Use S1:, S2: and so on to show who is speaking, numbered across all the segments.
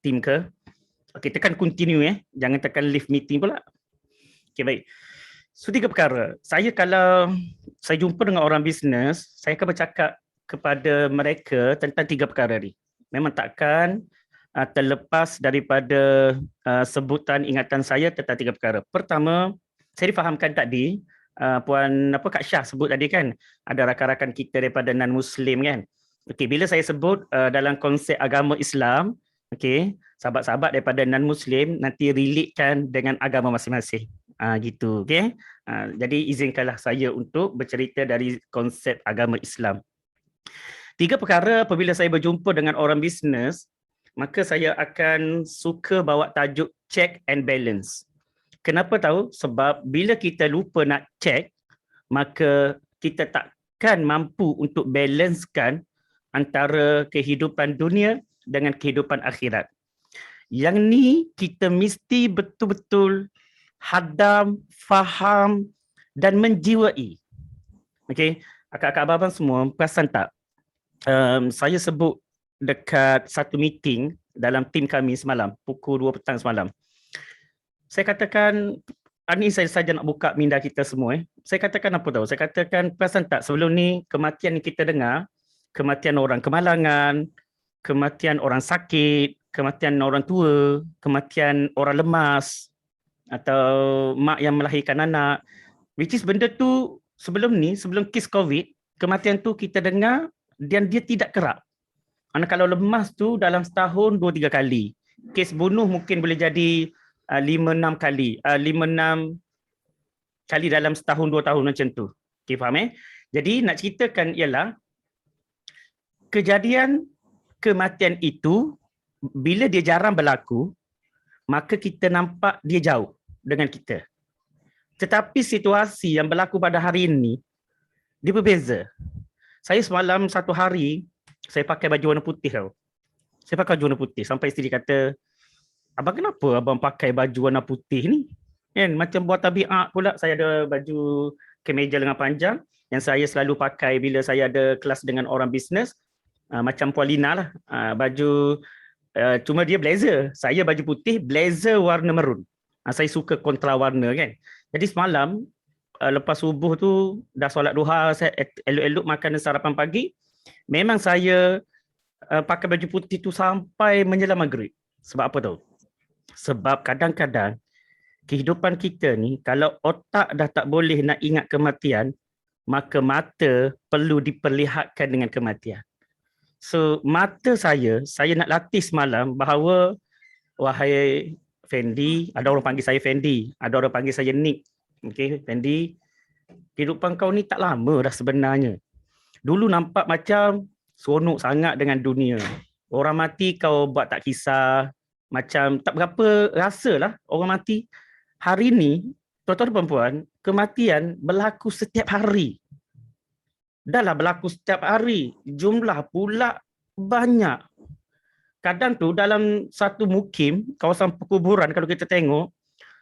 S1: team ke? Okey, tekan continue jangan tekan leave meeting pula. Okey, baik. So, 3 perkara. Kalau saya jumpa dengan orang bisnes, saya akan bercakap kepada mereka tentang 3 perkara ni. Memang takkan terlepas daripada sebutan ingatan saya tentang 3 perkara. Pertama, saya difahamkan tadi, Puan Kak Syah sebut tadi kan, ada rakan-rakan kita daripada non-Muslim kan. Okey, bila saya sebut dalam konsep agama Islam, okey, sahabat-sahabat daripada non-Muslim nanti relatekan dengan agama masing-masing. Gitu, okey. Jadi izinkanlah saya untuk bercerita dari konsep agama Islam. 3 perkara apabila saya berjumpa dengan orang bisnes, maka saya akan suka bawa tajuk check and balance. Kenapa tahu? Sebab bila kita lupa nak check, maka kita takkan mampu untuk balancekan antara kehidupan dunia dengan kehidupan akhirat. Yang ni kita mesti betul-betul hadam, faham dan menjiwai. Okey, akak-akak abang semua perasan tak? Saya sebut dekat satu meeting dalam tim kami semalam, pukul 2 petang semalam. Saya katakan, ini saya saja nak buka minda kita semua. Saya katakan apa tahu? Saya katakan, perasan tak sebelum ni kematian yang kita dengar, kematian orang kemalangan, kematian orang sakit, kematian orang tua, kematian orang lemas, atau mak yang melahirkan anak, which is benda tu sebelum kes COVID, kematian tu kita dengar dan dia tidak kerap. Kalau lemas tu dalam setahun 2-3 kali. Kes bunuh mungkin boleh jadi 5-6 kali. 5-6 kali dalam setahun 2 tahun macam tu. Okay, faham Jadi nak ceritakan ialah kejadian kematian itu bila dia jarang berlaku, maka kita nampak dia jauh dengan kita. Tetapi situasi yang berlaku pada hari ini, dia berbeza. Saya semalam satu hari, saya pakai baju warna putih tau. Saya pakai baju warna putih. Sampai isteri kata, abang kenapa abang pakai baju warna putih ni? Kan? Macam buat tabiat pula, saya ada baju kemeja lengan panjang yang saya selalu pakai bila saya ada kelas dengan orang bisnes. Macam Puan Lina lah. Baju, cuma dia blazer. Saya baju putih, blazer warna merun. Saya suka kontra warna kan. Jadi semalam, lepas subuh tu, dah solat duha, saya elok-elok makan sarapan pagi. Memang saya pakai baju putih tu sampai menjelang maghrib. Sebab apa tahu? Sebab kadang-kadang kehidupan kita ni, kalau otak dah tak boleh nak ingat kematian, maka mata perlu diperlihatkan dengan kematian. So, mata saya nak latih semalam bahawa, wahai Fendi, ada orang panggil saya Fendi, ada orang panggil saya Nick. Okey, Fendi, kehidupan kau ni tak lama dah sebenarnya. Dulu nampak macam seronok sangat dengan dunia. Orang mati kau buat tak kisah, macam tak berapa rasalah orang mati. Hari ni, tuan-tuan dan puan-puan, kematian berlaku setiap hari. Dahlah berlaku setiap hari, jumlah pula banyak. Kadang tu dalam satu mukim, kawasan perkuburan kalau kita tengok,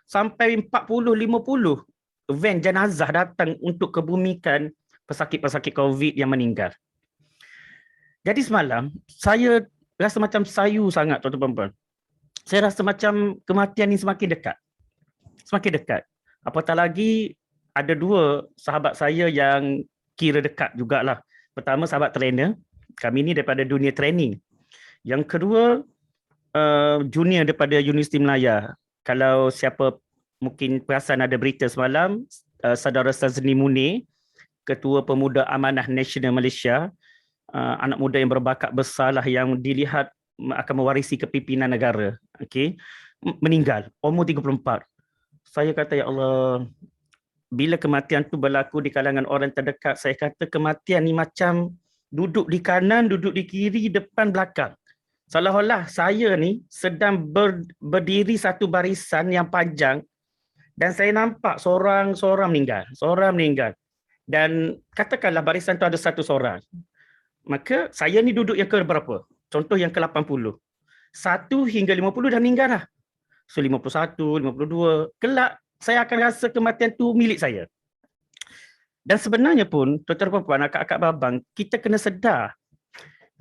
S1: sampai 40-50 van jenazah datang untuk kebumikan pesakit-pesakit COVID yang meninggal. Jadi semalam, saya rasa macam sayu sangat tuan-tuan dan puan. Saya rasa macam kematian ni semakin dekat. Semakin dekat. Apatah lagi, ada 2 sahabat saya yang kira dekat jugalah. Pertama, sahabat trainer. Kami ni daripada dunia training. Yang kedua, junior daripada Universiti Melaya. Kalau siapa mungkin perasan ada berita semalam, Saudara Sazni Munir, Ketua Pemuda Amanah Nasional Malaysia, anak muda yang berbakat besar lah yang dilihat akan mewarisi kepimpinan negara. Okay. Meninggal, umur 34. Saya kata, ya Allah, bila kematian tu berlaku di kalangan orang terdekat, saya kata kematian ni macam duduk di kanan, duduk di kiri, depan, belakang. Seolah-olah saya ni sedang berdiri satu barisan yang panjang dan saya nampak seorang meninggal. Dan katakanlah barisan tu ada 100 orang. Maka saya ni duduk yang ke berapa? Contoh yang ke 80. 1 hingga 50 dah meninggal dah. So 51, 52. Kelak saya akan rasa kematian tu milik saya. Dan sebenarnya pun, tuan-tuan dan puan, akak-akak babang, kita kena sedar.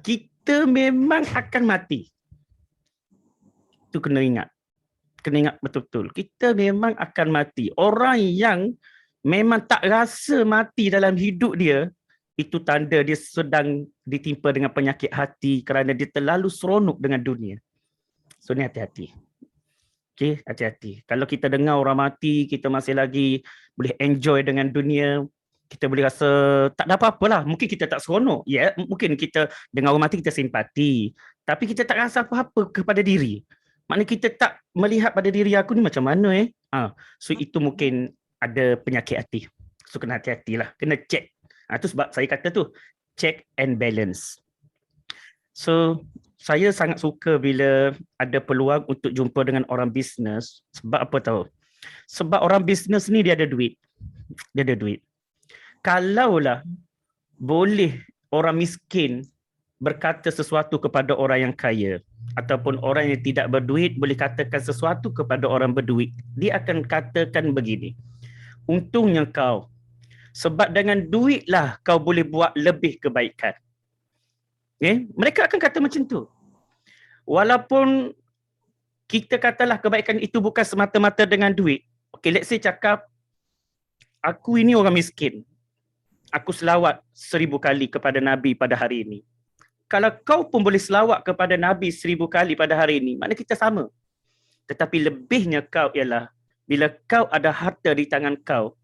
S1: Kita memang akan mati. Itu kena ingat. Kena ingat betul-betul. Kita memang akan mati. Orang yang memang tak rasa mati dalam hidup dia, itu tanda dia sedang ditimpa dengan penyakit hati kerana dia terlalu seronok dengan dunia. So ni hati-hati. Okay, hati-hati. Kalau kita dengar orang mati, kita masih lagi boleh enjoy dengan dunia, kita boleh rasa tak ada apa-apa lah. Mungkin kita tak seronok. Ya, mungkin kita dengar orang mati kita simpati. Tapi kita tak rasa apa-apa kepada diri. Maknanya kita tak melihat pada diri aku ni macam mana So itu mungkin ada penyakit hati. So kena hati-hatilah. Kena check. Itu sebab saya kata tu, check and balance. So saya sangat suka bila ada peluang untuk jumpa dengan orang bisnes. Sebab apa tahu? Sebab orang bisnes ni dia ada duit. Dia ada duit. Kalaulah boleh orang miskin berkata sesuatu kepada orang yang kaya, ataupun orang yang tidak berduit boleh katakan sesuatu kepada orang berduit, dia akan katakan begini, untungnya kau, sebab dengan duitlah kau boleh buat lebih kebaikan. Okay? Mereka akan kata macam tu. Walaupun kita katalah kebaikan itu bukan semata-mata dengan duit. Okay, let's say cakap, aku ini orang miskin. Aku selawat 1000 kali kepada Nabi pada hari ini. Kalau kau pun boleh selawat kepada Nabi 1000 kali pada hari ini, maknanya kita sama. Tetapi lebihnya kau ialah, bila kau ada harta di tangan kau,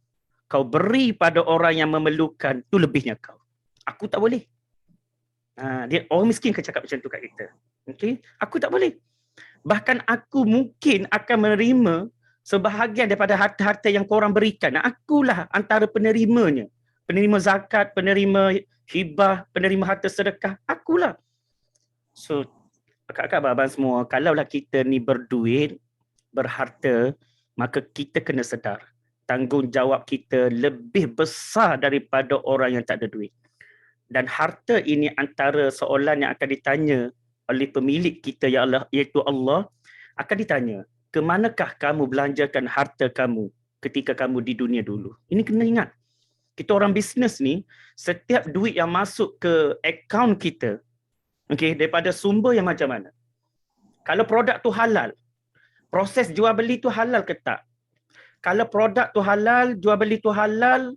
S1: kau beri pada orang yang memerlukan, itu lebihnya kau. Aku tak boleh. Dia orang miskin akan cakap macam tu kat kita. Okay? Aku tak boleh. Bahkan aku mungkin akan menerima sebahagian daripada harta-harta yang korang berikan. Akulah antara penerimanya. Penerima zakat, penerima hibah, penerima harta sedekah. Akulah. So, kakak abang semua, kalaulah kita ni berduit, berharta, maka kita kena sedar. Tanggungjawab kita lebih besar daripada orang yang tak ada duit. Dan harta ini antara soalan yang akan ditanya oleh pemilik kita, ya Allah, iaitu Allah, akan ditanya, ke manakah kamu belanjakan harta kamu ketika kamu di dunia dulu? Ini kena ingat. Kita orang bisnes ni, setiap duit yang masuk ke akaun kita, okay, daripada sumber yang macam mana? Kalau produk tu halal, proses jual beli tu halal ke tak? Kalau produk tu halal, jual beli tu halal,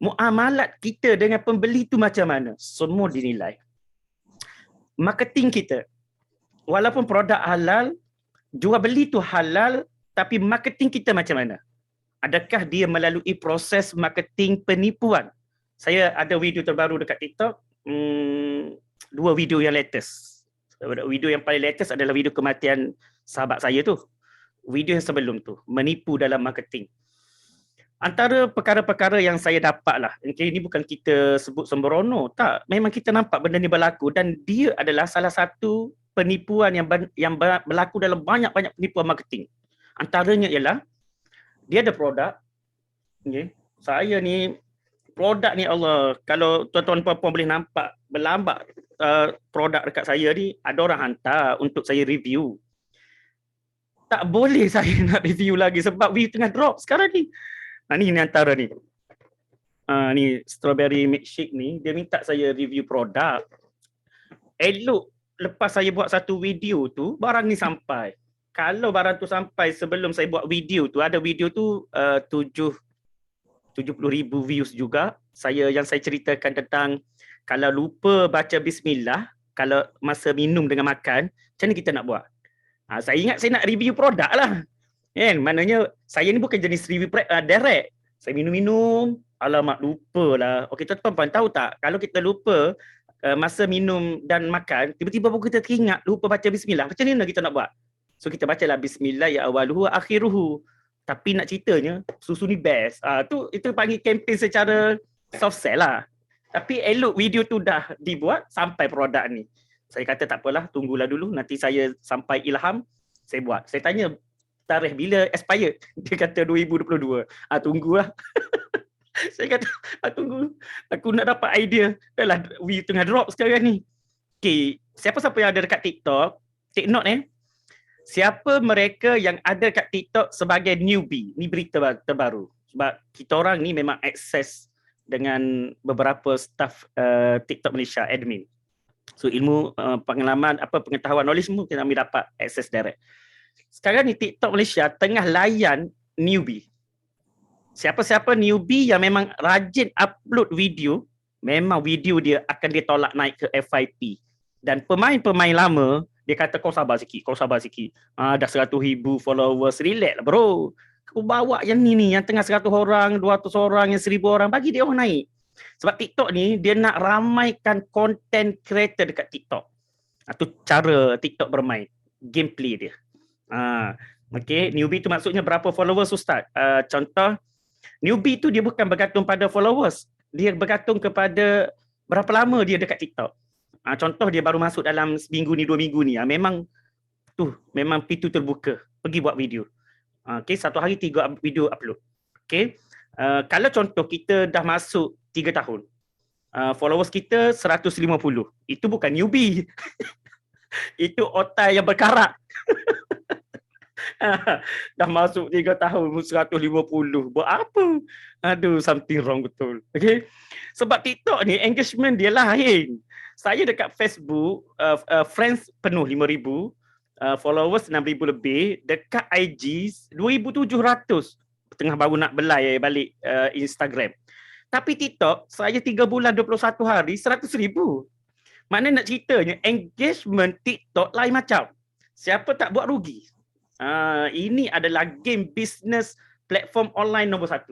S1: muamalat kita dengan pembeli tu macam mana? Semua dinilai. Marketing kita, walaupun produk halal, jual beli tu halal, tapi marketing kita macam mana? Adakah dia melalui proses marketing penipuan? Saya ada video terbaru dekat TikTok, 2 video yang latest. Video yang paling latest adalah video kematian sahabat saya tu. Video yang sebelum tu, menipu dalam marketing. Antara perkara-perkara yang saya dapat lah, ini bukan kita sebut sembrono, tak. Memang kita nampak benda ni berlaku dan dia adalah salah satu penipuan yang berlaku dalam banyak-banyak penipuan marketing. Antaranya ialah, dia ada produk, okay. Saya ni, produk ni Allah, kalau tuan-tuan puan-puan boleh nampak berlambak produk dekat saya ni, ada orang hantar untuk saya review. Tak boleh saya nak review lagi sebab view tengah drop sekarang ni. Ni antara ni. Ni strawberry milkshake ni, dia minta saya review produk. Elok lepas saya buat satu video tu, barang ni sampai. Kalau barang tu sampai sebelum saya buat video tu, ada video tu 70,000 views juga. Yang saya ceritakan tentang kalau lupa baca bismillah, kalau masa minum dengan makan, macam mana kita nak buat? Saya ingat saya nak review produk lah. Kan? Maknanya saya ni bukan jenis review direct. Saya minum-minum, alamak lupa lah. Okey, tuan-tuan tahu tak? Kalau kita lupa masa minum dan makan, tiba-tiba pun kita teringat lupa baca bismillah. Macam mana kita nak buat? So kita bacalah bismillah ya awaluhu wa akhiruhu. Tapi nak ceritanya, susu ni best. Itu panggil campaign secara soft sell lah. Tapi elok video tu dah dibuat sampai produk ni. Saya kata tak apalah, tunggulah dulu. Nanti saya sampai ilham, saya buat. Saya tanya, tarikh bila expired? Dia kata 2022. Tunggulah. Saya kata, tunggu. Aku nak dapat idea. Dah lah, we tengah drop sekarang ni. Okay, siapa-siapa yang ada dekat TikTok, take note siapa mereka yang ada kat TikTok sebagai newbie. Ni berita terbaru. Sebab kita orang ni memang akses dengan beberapa staff TikTok Malaysia, admin. So ilmu, pengalaman, pengetahuan, knowledge semua kita ambil dapat akses direct. Sekarang ni TikTok Malaysia tengah layan newbie. Siapa-siapa newbie yang memang rajin upload video, memang video dia akan ditolak naik ke FYP. Dan pemain-pemain lama, dia kata kau sabar sikit, kau sabar sikit. Dah 100,000 followers, relax lah bro. Kau bawa yang ni, yang tengah 100 orang, 200 orang, yang 1,000 orang, bagi dia orang naik. Sebab TikTok ni, dia nak ramaikan content creator dekat TikTok. Itu cara TikTok bermain, gameplay dia. Okay, newbie tu maksudnya berapa followers Ustaz? Contoh, newbie tu dia bukan bergantung pada followers. Dia bergantung kepada berapa lama dia dekat TikTok. Contoh dia baru masuk dalam seminggu ni, 2 minggu ni. Memang pintu terbuka. Pergi buat video. Okay, satu hari 3 video upload. Okay. Kalau contoh kita dah masuk 3 tahun. Followers kita 150. Itu bukan newbie. Itu otai yang berkarat. Dah masuk 3 tahun 150. Buat apa? Aduh, something wrong betul. Okay. Sebab TikTok ni engagement dia lain. Saya dekat Facebook, friends penuh 5,000, followers 6,000 lebih. Dekat IG 2,700. Tengah baru nak belai balik Instagram. Tapi TikTok, saya 3 bulan 21 hari 100,000. Maknanya nak ceritanya, engagement TikTok lain macam. Siapa tak buat rugi. Ini adalah game business platform online nombor 1.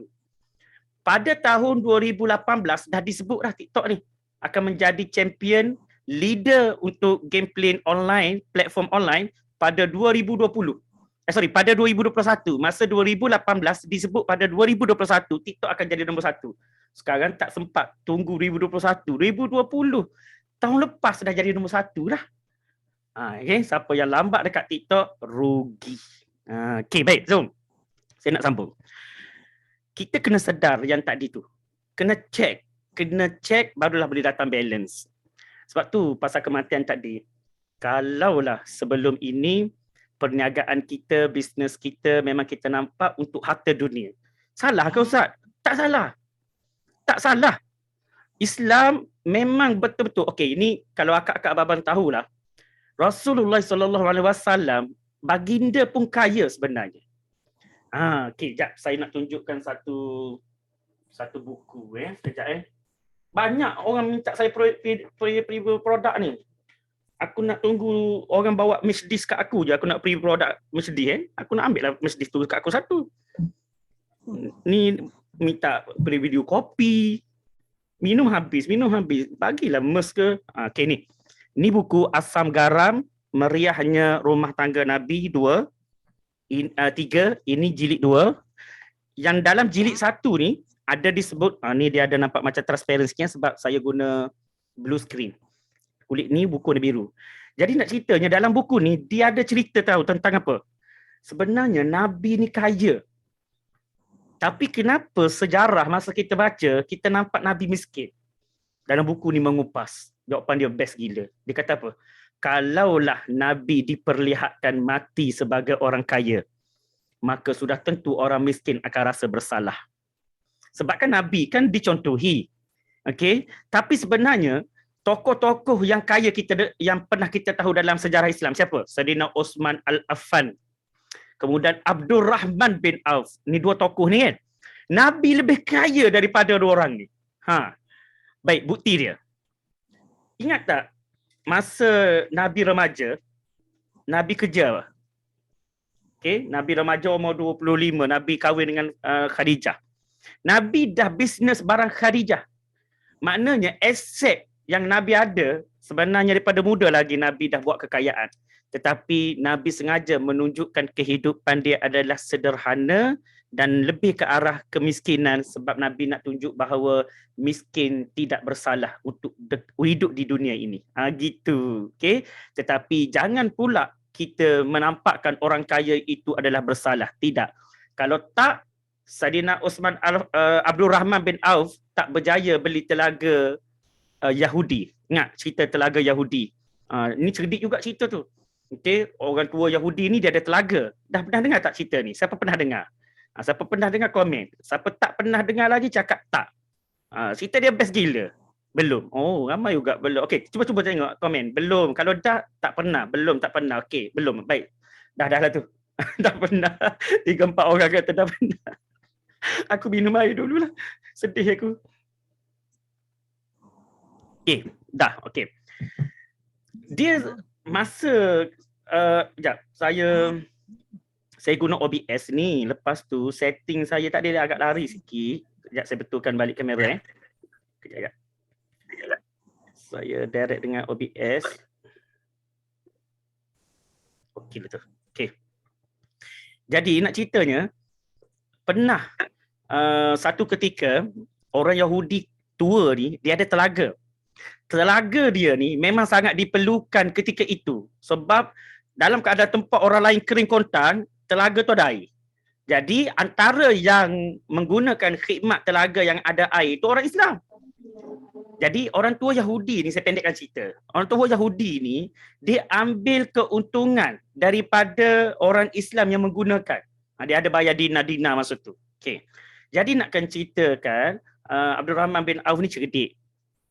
S1: Pada tahun 2018 dah disebut dah TikTok ni akan menjadi champion leader untuk gameplay online, platform online pada 2020. Pada 2021. Masa 2018 disebut pada 2021 TikTok akan jadi nombor 1. Sekarang tak sempat tunggu 2021. 2020. Tahun lepas dah jadi nombor 1 dah. Okay. Siapa yang lambat dekat TikTok, rugi. Okay, baik. Zoom. Saya nak sambung. Kita kena sedar yang tadi tu. Kena check barulah boleh datang balance. Sebab tu pasal kematian tadi. Kalaulah sebelum ini perniagaan kita, bisnes kita memang kita nampak untuk harta dunia. Salah ke Ustaz? Tak salah. Tak salah. Islam memang betul-betul. Okey, ini kalau akak-akak abang tahulah. Rasulullah SAW baginda pun kaya sebenarnya. Okey, jap saya nak tunjukkan satu buku sekejap Banyak orang minta saya preview produk ni. Aku nak tunggu orang bawa Mercedes kat aku je. Aku nak preview produk Mercedes Aku nak ambil lah Mercedes tu kat aku satu. Ni minta preview kopi. Minum habis. Bagilah mes ke. Okey ni. Ni buku Asam Garam Meriahnya Rumah Tangga Nabi 2. 3. Ini jilid 2. Yang dalam jilid 1 ni ada disebut, ni dia ada nampak macam transparansinya sebab saya guna blue screen. Kulit ni buku ni biru. Jadi nak ceritanya dalam buku ni dia ada cerita tahu tentang apa? Sebenarnya Nabi ni kaya. Tapi kenapa sejarah masa kita baca, kita nampak Nabi miskin? Dalam buku ni mengupas. Jawapan dia best gila. Dia kata apa? Kalaulah Nabi diperlihatkan mati sebagai orang kaya, maka sudah tentu orang miskin akan rasa bersalah. Sebab kan Nabi kan dicontohi. Okey, tapi sebenarnya tokoh-tokoh yang kaya yang pernah kita tahu dalam sejarah Islam siapa? Saidina Osman Al-Affan. Kemudian Abdul Rahman bin Auf. Ni dua tokoh ni kan. Nabi lebih kaya daripada dua orang ni. Baik, bukti dia. Ingat tak masa Nabi remaja, Nabi kerja apa? Okey, Nabi remaja umur 25, Nabi kahwin dengan Khadijah. Nabi dah bisnes barang Khadijah. Maknanya aset yang Nabi ada sebenarnya daripada muda lagi Nabi dah buat kekayaan. Tetapi Nabi sengaja menunjukkan kehidupan dia adalah sederhana dan lebih ke arah kemiskinan sebab Nabi nak tunjuk bahawa miskin tidak bersalah untuk hidup di dunia ini. Gitu. Okay? Tetapi jangan pula kita menampakkan orang kaya itu adalah bersalah. Tidak. Kalau tak, Saidina Osman Abdul Rahman bin Auf tak berjaya beli telaga Yahudi. Ingat cerita telaga Yahudi. Ini cerdik juga cerita tu. Okay, orang tua Yahudi ni dia ada telaga. Dah pernah dengar tak cerita ni? Siapa pernah dengar? Siapa pernah dengar komen? Siapa tak pernah dengar lagi cakap tak. Cerita dia best gila. Belum. Oh, ramai juga belum. Okey, cuba tengok komen. Belum. Kalau dah tak pernah. Belum tak pernah. Okey, belum. Baik. Dah lah tu. Dah pernah. 3-4 orang kata dah pernah. Aku minum air dulu lah. Sedih aku. Okay, dah. Okay. Dia masa sekejap, saya guna OBS ni. Lepas tu setting saya tak ada, agak lari sikit. Sekejap saya betulkan balik kamera Sekejap. Saya direct dengan OBS. Okey betul. Okey. Jadi nak ceritanya, pernah satu ketika orang Yahudi tua ni, dia ada telaga. Telaga dia ni memang sangat diperlukan ketika itu. Sebab dalam keadaan tempat orang lain kering kontan, telaga tu ada air. Jadi antara yang menggunakan khidmat telaga yang ada air itu orang Islam. Jadi orang tua Yahudi ni, saya pendekkan cerita. Orang tua Yahudi ni, dia ambil keuntungan daripada orang Islam yang menggunakan. Dia ada bayar dinar-dinar masa tu. Okay. Jadi nakkan ceritakan, Abdul Rahman bin Auf ni cerdik.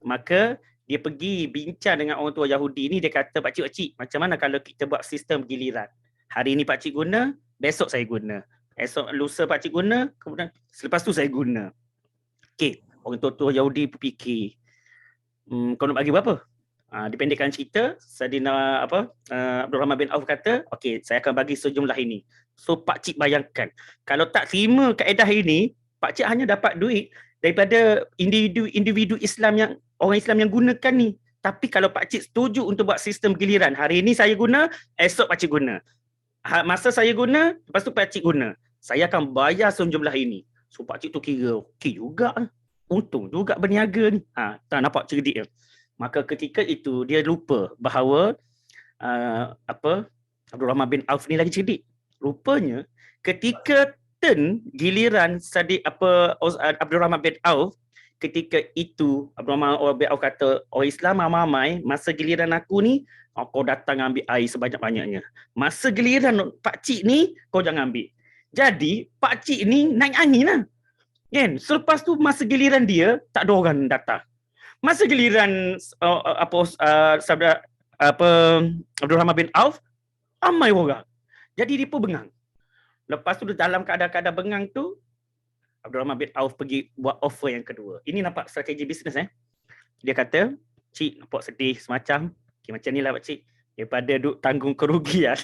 S1: Maka dia pergi bincang dengan orang tua Yahudi ni, dia kata, pakcik, macam mana kalau kita buat sistem giliran? Hari ni pakcik guna, besok saya guna. Esok lusa pakcik guna, kemudian selepas tu saya guna. Okay. Orang tua Yahudi berfikir, kau nak bagi berapa? Dipendekkan cerita, Saidina Abdul Rahman bin Auf kata, okey, saya akan bagi sejumlah ini. So pakcik bayangkan, kalau tak terima kaedah ini, pakcik hanya dapat duit daripada individu Islam yang orang Islam yang gunakan ni. Tapi kalau pakcik setuju untuk buat sistem giliran, hari ini saya guna, esok pakcik guna. Masa saya guna, lepas tu pakcik guna. Saya akan bayar sejumlah ini. So pakcik tu kira, okey juga. Untung juga berniaga ni. Tak nampak cerdik dia. Maka ketika itu dia lupa bahawa Abdul Rahman bin Auf ni lagi cerdik. Rupanya ketika giliran Abdul Rahman bin Auf, ketika itu Abdul Rahman bin Auf kata, orang Islam ramai, masa giliran aku ni kau datang ambil air sebanyak-banyaknya. Masa giliran pakcik ni kau jangan ambil. Jadi pakcik ni naik angin lah. Kan? Selepas tu masa giliran dia tak ada orang datang. Masa giliran Abdul Rahman bin Auf, ramai orang. Jadi dia pun bengang. Lepas tu dalam keadaan bengang tu, Abdul Rahman bin Auf pergi buat offer yang kedua. Ini nampak strategi bisnes Dia kata, cik nampak sedih semacam. Okay, macam ni lah pakcik. Daripada duk tanggung kerugian,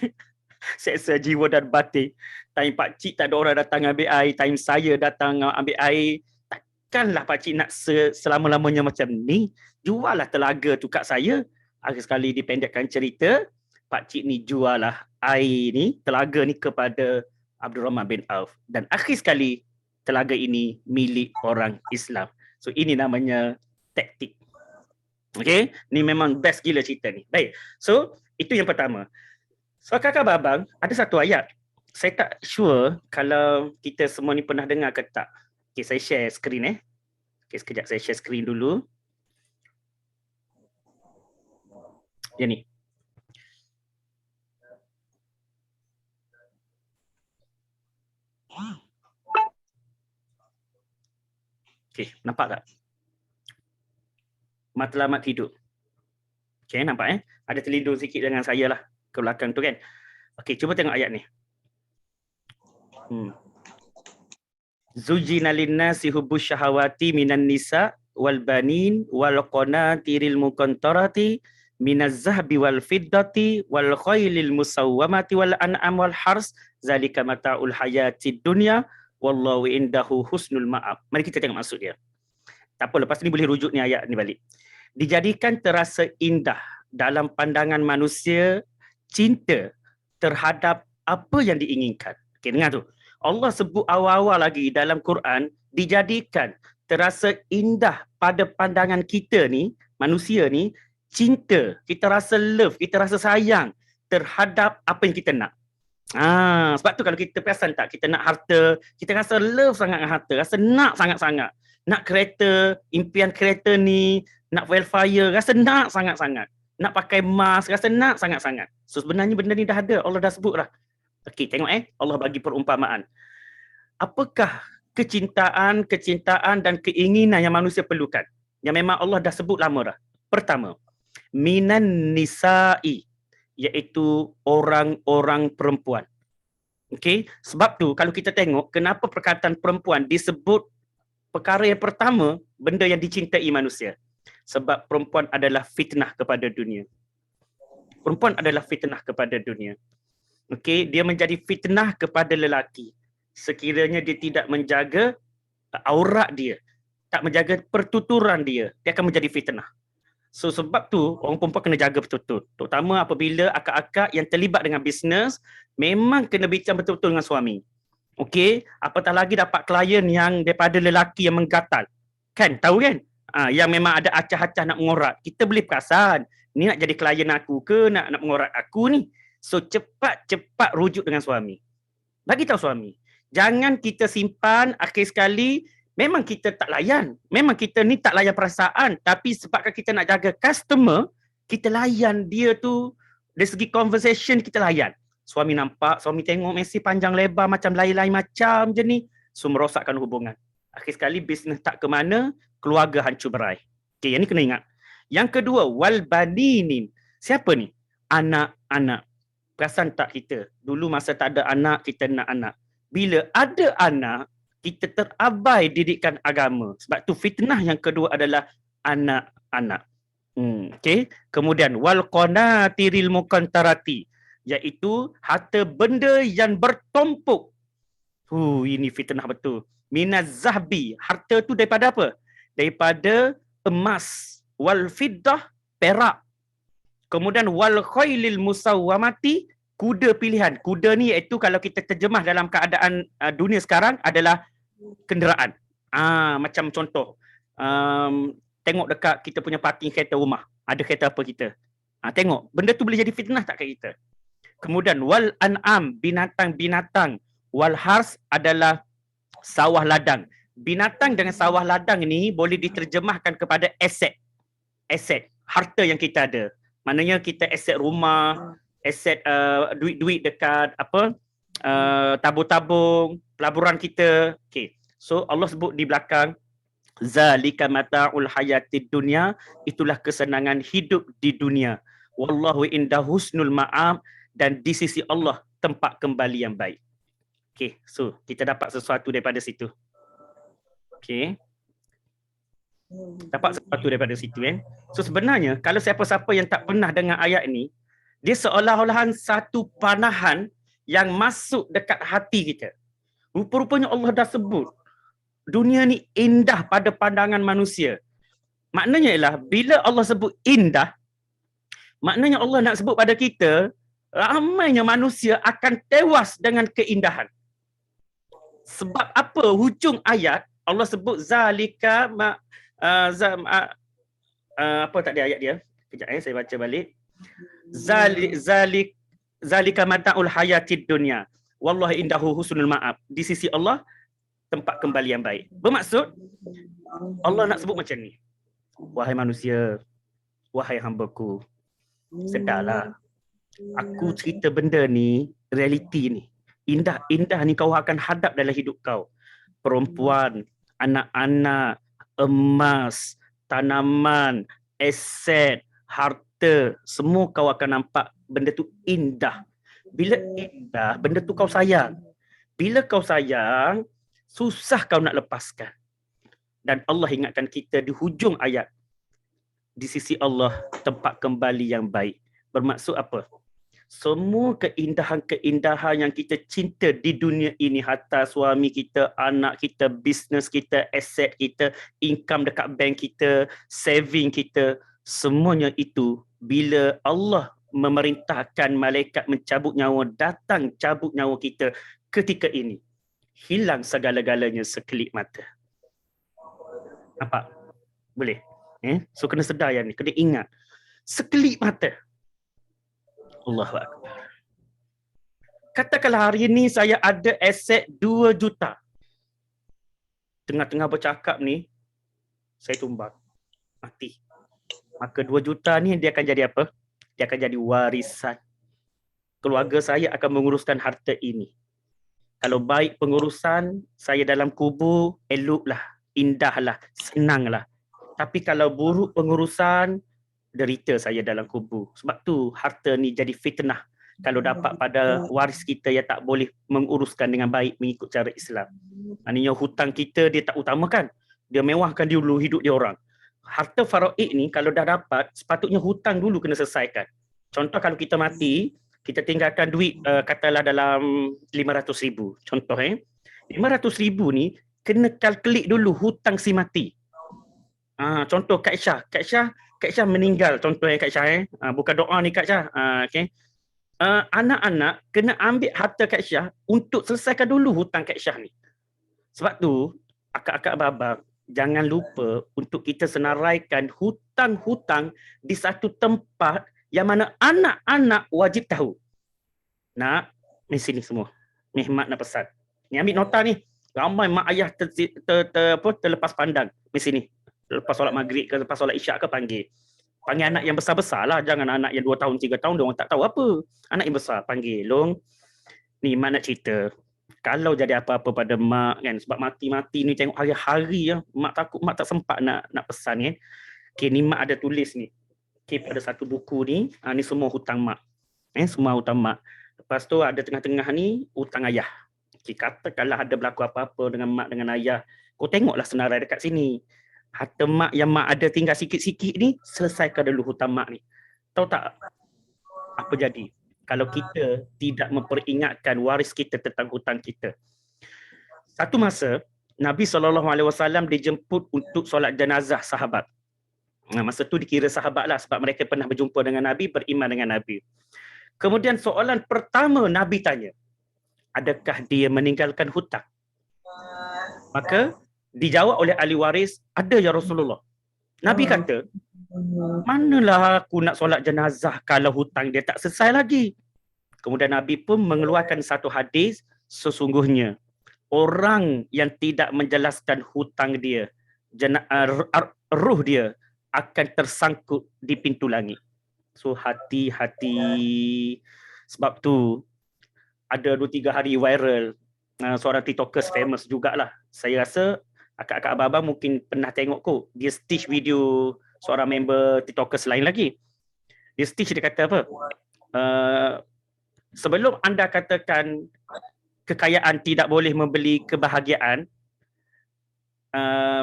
S1: seksa jiwa dan batin. Time pakcik tak ada orang datang ambil air, time saya datang ambil air, takkanlah pakcik nak selama-lamanya macam ni. Jual lah telaga tu kat saya. Akhir sekali dipendekkan cerita, pakcik ni jual lah air ni, telaga ni kepada Abdul Rahman bin Auf. Dan akhir sekali telaga ini milik orang Islam. So ini namanya taktik. Okay, ni memang best gila cerita ni. Baik, so itu yang pertama. So kakak babang, ada satu ayat. Saya tak sure kalau kita semua ni pernah dengar ke tak. Okay, saya share skrin Okay, sekejap saya share skrin dulu. Dia ni. Okay, nampak tak? Matlamat hidup. Okay, nampak Ada terlindung sikit dengan saya lah ke belakang tu kan. Okay, cuba tengok ayat ni. Zujina linnasi hubbus syahawati minan nisa wal banin wal qanatiril muqantarati minaz zahabi wal fiddati wal khailil musawwamati wal an'am wal hars zalika mata'ul hayatid dunya wallahu indahu husnul ma'ab. Mari kita tengok maksud dia. Tak apa, lepas ni boleh rujuk ni ayat ni balik. Dijadikan terasa indah dalam pandangan manusia cinta terhadap apa yang diinginkan. Okay, dengar tu. Allah sebut awal-awal lagi dalam Quran, dijadikan terasa indah pada pandangan kita ni, manusia ni, cinta, kita rasa love, kita rasa sayang terhadap apa yang kita nak. Sebab tu kalau kita perasan tak, kita nak harta, kita rasa love sangat dengan harta, rasa nak sangat-sangat. Nak kereta, impian kereta ni, nak wildfire, rasa nak sangat-sangat. Nak pakai mask, rasa nak sangat-sangat. So sebenarnya benda ni dah ada, Allah dah sebut lah. Okey, tengok Allah bagi perumpamaan. Apakah kecintaan dan keinginan yang manusia perlukan? Yang memang Allah dah sebut lama dah. Pertama, minan nisa'i, iaitu orang-orang perempuan. Okey, sebab tu kalau kita tengok kenapa perkataan perempuan disebut perkara yang pertama, benda yang dicintai manusia. Sebab perempuan adalah fitnah kepada dunia. Perempuan adalah fitnah kepada dunia. Okey, dia menjadi fitnah kepada lelaki. Sekiranya dia tidak menjaga aurat dia, tak menjaga pertuturan dia, dia akan menjadi fitnah. So sebab tu orang perempuan kena jaga betul-betul. Terutama apabila akak-akak yang terlibat dengan bisnes, memang kena bincang betul-betul dengan suami. Okey, apatah lagi dapat klien yang daripada lelaki yang menggatal. Kan, tahu kan? Yang memang ada acah-acah nak mengorat. Kita boleh perasan, ni nak jadi klien aku ke nak mengorat aku ni. So cepat-cepat rujuk dengan suami. Bagi tahu suami. Jangan kita simpan akhir sekali. Memang kita tak layan. Memang kita ni tak layan perasaan. Tapi sebabkan kita nak jaga customer, kita layan dia tu. Dari segi conversation, kita layan. Suami nampak, suami tengok mesej panjang lebar macam lain-lain macam je ni. So merosakkan hubungan. Akhir sekali bisnes tak ke mana, keluarga hancur berai. Okay, yang ni kena ingat. Yang kedua, wal baninin. Siapa ni? Anak-anak. Perasan tak kita? Dulu masa tak ada anak, kita nak anak. Bila ada anak, kita terabai didikan agama. Sebab tu fitnah yang kedua adalah anak-anak. Okay. Kemudian wal qanatiril muqantarati, iaitu harta benda yang bertumpuk. Ini fitnah betul. Minaz zahbi, harta tu daripada apa? Daripada emas. Wal fiddah, perak. Kemudian wal khailil musawwamati, kuda pilihan. Kuda ni iaitu kalau kita terjemah dalam keadaan dunia sekarang adalah kenderaan. Macam contoh, tengok dekat kita punya parking kereta rumah. Ada kereta apa kita? Tengok, benda tu boleh jadi fitnah tak kat kita? Kemudian wal an'am, binatang-binatang. Wal hars adalah sawah ladang. Binatang dengan sawah ladang ni boleh diterjemahkan kepada aset. Aset, harta yang kita ada. Maknanya kita aset rumah, aset duit-duit dekat tabung-tabung, pelaburan kita. Okay. So Allah sebut di belakang, zalika mata'ul hayatid dunya, itulah kesenangan hidup di dunia. Wallahu inda husnul ma'ab, dan di sisi Allah tempat kembali yang baik. Okay, so kita dapat sesuatu daripada situ. Okay. Dapat sesuatu daripada situ kan. So sebenarnya kalau siapa-siapa yang tak pernah dengar ayat ni, dia seolah-olahan satu panahan yang masuk dekat hati kita. Rupa-rupanya Allah dah sebut dunia ni indah pada pandangan manusia. Maknanya ialah bila Allah sebut indah, maknanya Allah nak sebut pada kita, ramainya manusia akan tewas dengan keindahan. Sebab apa? Hujung ayat Allah sebut zalika apa tadi ayat dia? Kejap saya baca balik. Zalika mata'ul hayatid dunya. Wallahi indahu husnul ma'ab. Di sisi Allah tempat kembali yang baik. Bermaksud Allah nak sebut macam ni. Wahai manusia, wahai hamba-Ku, sedarlah. Aku cerita benda ni, realiti ni. Indah-indah ni kau akan hadap dalam hidup kau. Perempuan, anak-anak, emas, tanaman, aset, harta, semua kau akan nampak benda tu indah. Bila indah, benda tu kau sayang. Bila kau sayang, susah kau nak lepaskan. Dan Allah ingatkan kita di hujung ayat, di sisi Allah tempat kembali yang baik. Bermaksud apa? Semua keindahan-keindahan yang kita cinta di dunia ini, harta suami kita, anak kita, bisnes kita, aset kita, income dekat bank kita, saving kita, semuanya itu bila Allah memerintahkan malaikat mencabut nyawa, datang cabut nyawa kita ketika ini, hilang segala-galanya sekelip mata. Nampak? Boleh? So kena sedar yang ni, kena ingat. Sekelip mata. Allahu Akbar. Katakanlah hari ini saya ada aset 2 juta. Tengah-tengah bercakap ni, saya tumbang. Mati. Maka 2 juta ni dia akan jadi apa? Dia akan jadi warisan. Keluarga saya akan menguruskan harta ini. Kalau baik pengurusan, saya dalam kubur, eloklah, indahlah, senanglah. Tapi kalau buruk pengurusan, derita saya dalam kubur. Sebab tu harta ni jadi fitnah. Kalau dapat pada waris kita yang tak boleh menguruskan dengan baik mengikut cara Islam. Maknanya hutang kita dia tak utamakan. Dia mewahkan dulu hidup dia orang. Harta faraid ni kalau dah dapat, sepatutnya hutang dulu kena selesaikan. Contoh kalau kita mati, kita tinggalkan duit katalah dalam 500,000. Contoh 500,000 ni kena kalkulit dulu hutang si mati. Contoh Kak Syah meninggal, contoh Kak Syah bukan doa ni Kak Syah. Okay. Anak-anak kena ambil harta Kak Syah untuk selesaikan dulu hutang Kak Syah ni. Sebab tu akak-akak abang, jangan lupa untuk kita senaraikan hutang-hutang di satu tempat yang mana anak-anak wajib tahu. Nak, ni sini semua. Ni mak nak pesan. Ni ambil nota ni. Ramai mak ayah terlepas pandang. Ni sini. Lepas solat maghrib ke, lepas solat isyak ke panggil. Panggil anak yang besar-besar lah. Jangan anak yang 2 tahun, 3 tahun, dia orang tak tahu apa. Anak yang besar panggil. Long, ni mak nak cerita. Kalau jadi apa-apa pada mak kan, sebab mati-mati ni tengok hari-hari ya, mak takut mak tak sempat nak pesan kan. Okay, ni mak ada tulis ni. Okay, pada satu buku ni, ni semua hutang mak. Semua hutang mak. Lepas tu ada tengah-tengah ni hutang ayah. Okay, katakanlah ada berlaku apa-apa dengan mak dengan ayah, kau tengoklah senarai dekat sini. Harta mak yang mak ada tinggal sikit-sikit ni, selesaikan dulu hutang mak ni. Tahu tak apa jadi kalau kita tidak memperingatkan waris kita tentang hutang kita? Satu masa Nabi SAW dijemput untuk solat jenazah sahabat. Masa tu dikira sahabat lah sebab mereka pernah berjumpa dengan Nabi, beriman dengan Nabi. Kemudian soalan pertama Nabi tanya, adakah dia meninggalkan hutang? Maka dijawab oleh ahli waris, ada ya Rasulullah. Nabi kata, manalah aku nak solat jenazah kalau hutang dia tak selesai lagi. Kemudian Nabi pun mengeluarkan satu hadis, sesungguhnya orang yang tidak menjelaskan hutang dia, ruh dia akan tersangkut di pintu langit. So hati-hati. Sebab tu ada 2-3 hari viral seorang TikTokers famous jugalah. Saya rasa akak-akak abang-abang mungkin pernah tengok kot. Dia stitch video seorang member TikTokers lain lagi. Dia stitch, dia kata apa? Sebelum anda katakan kekayaan tidak boleh membeli kebahagiaan,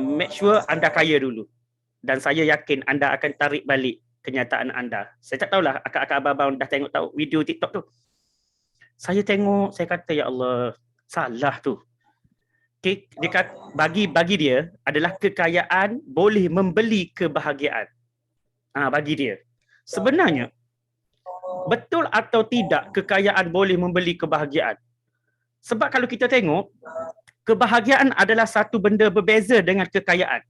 S1: make sure anda kaya dulu. Dan saya yakin anda akan tarik balik kenyataan anda. Saya tak tahulah akak-akak abang-abang dah tengok tahu video TikTok tu. Saya tengok, saya kata ya Allah, salah tu. Okay, dia kata, bagi dia adalah kekayaan boleh membeli kebahagiaan. Bagi dia. Sebenarnya, betul atau tidak kekayaan boleh membeli kebahagiaan? Sebab kalau kita tengok, kebahagiaan adalah satu benda berbeza dengan kekayaan.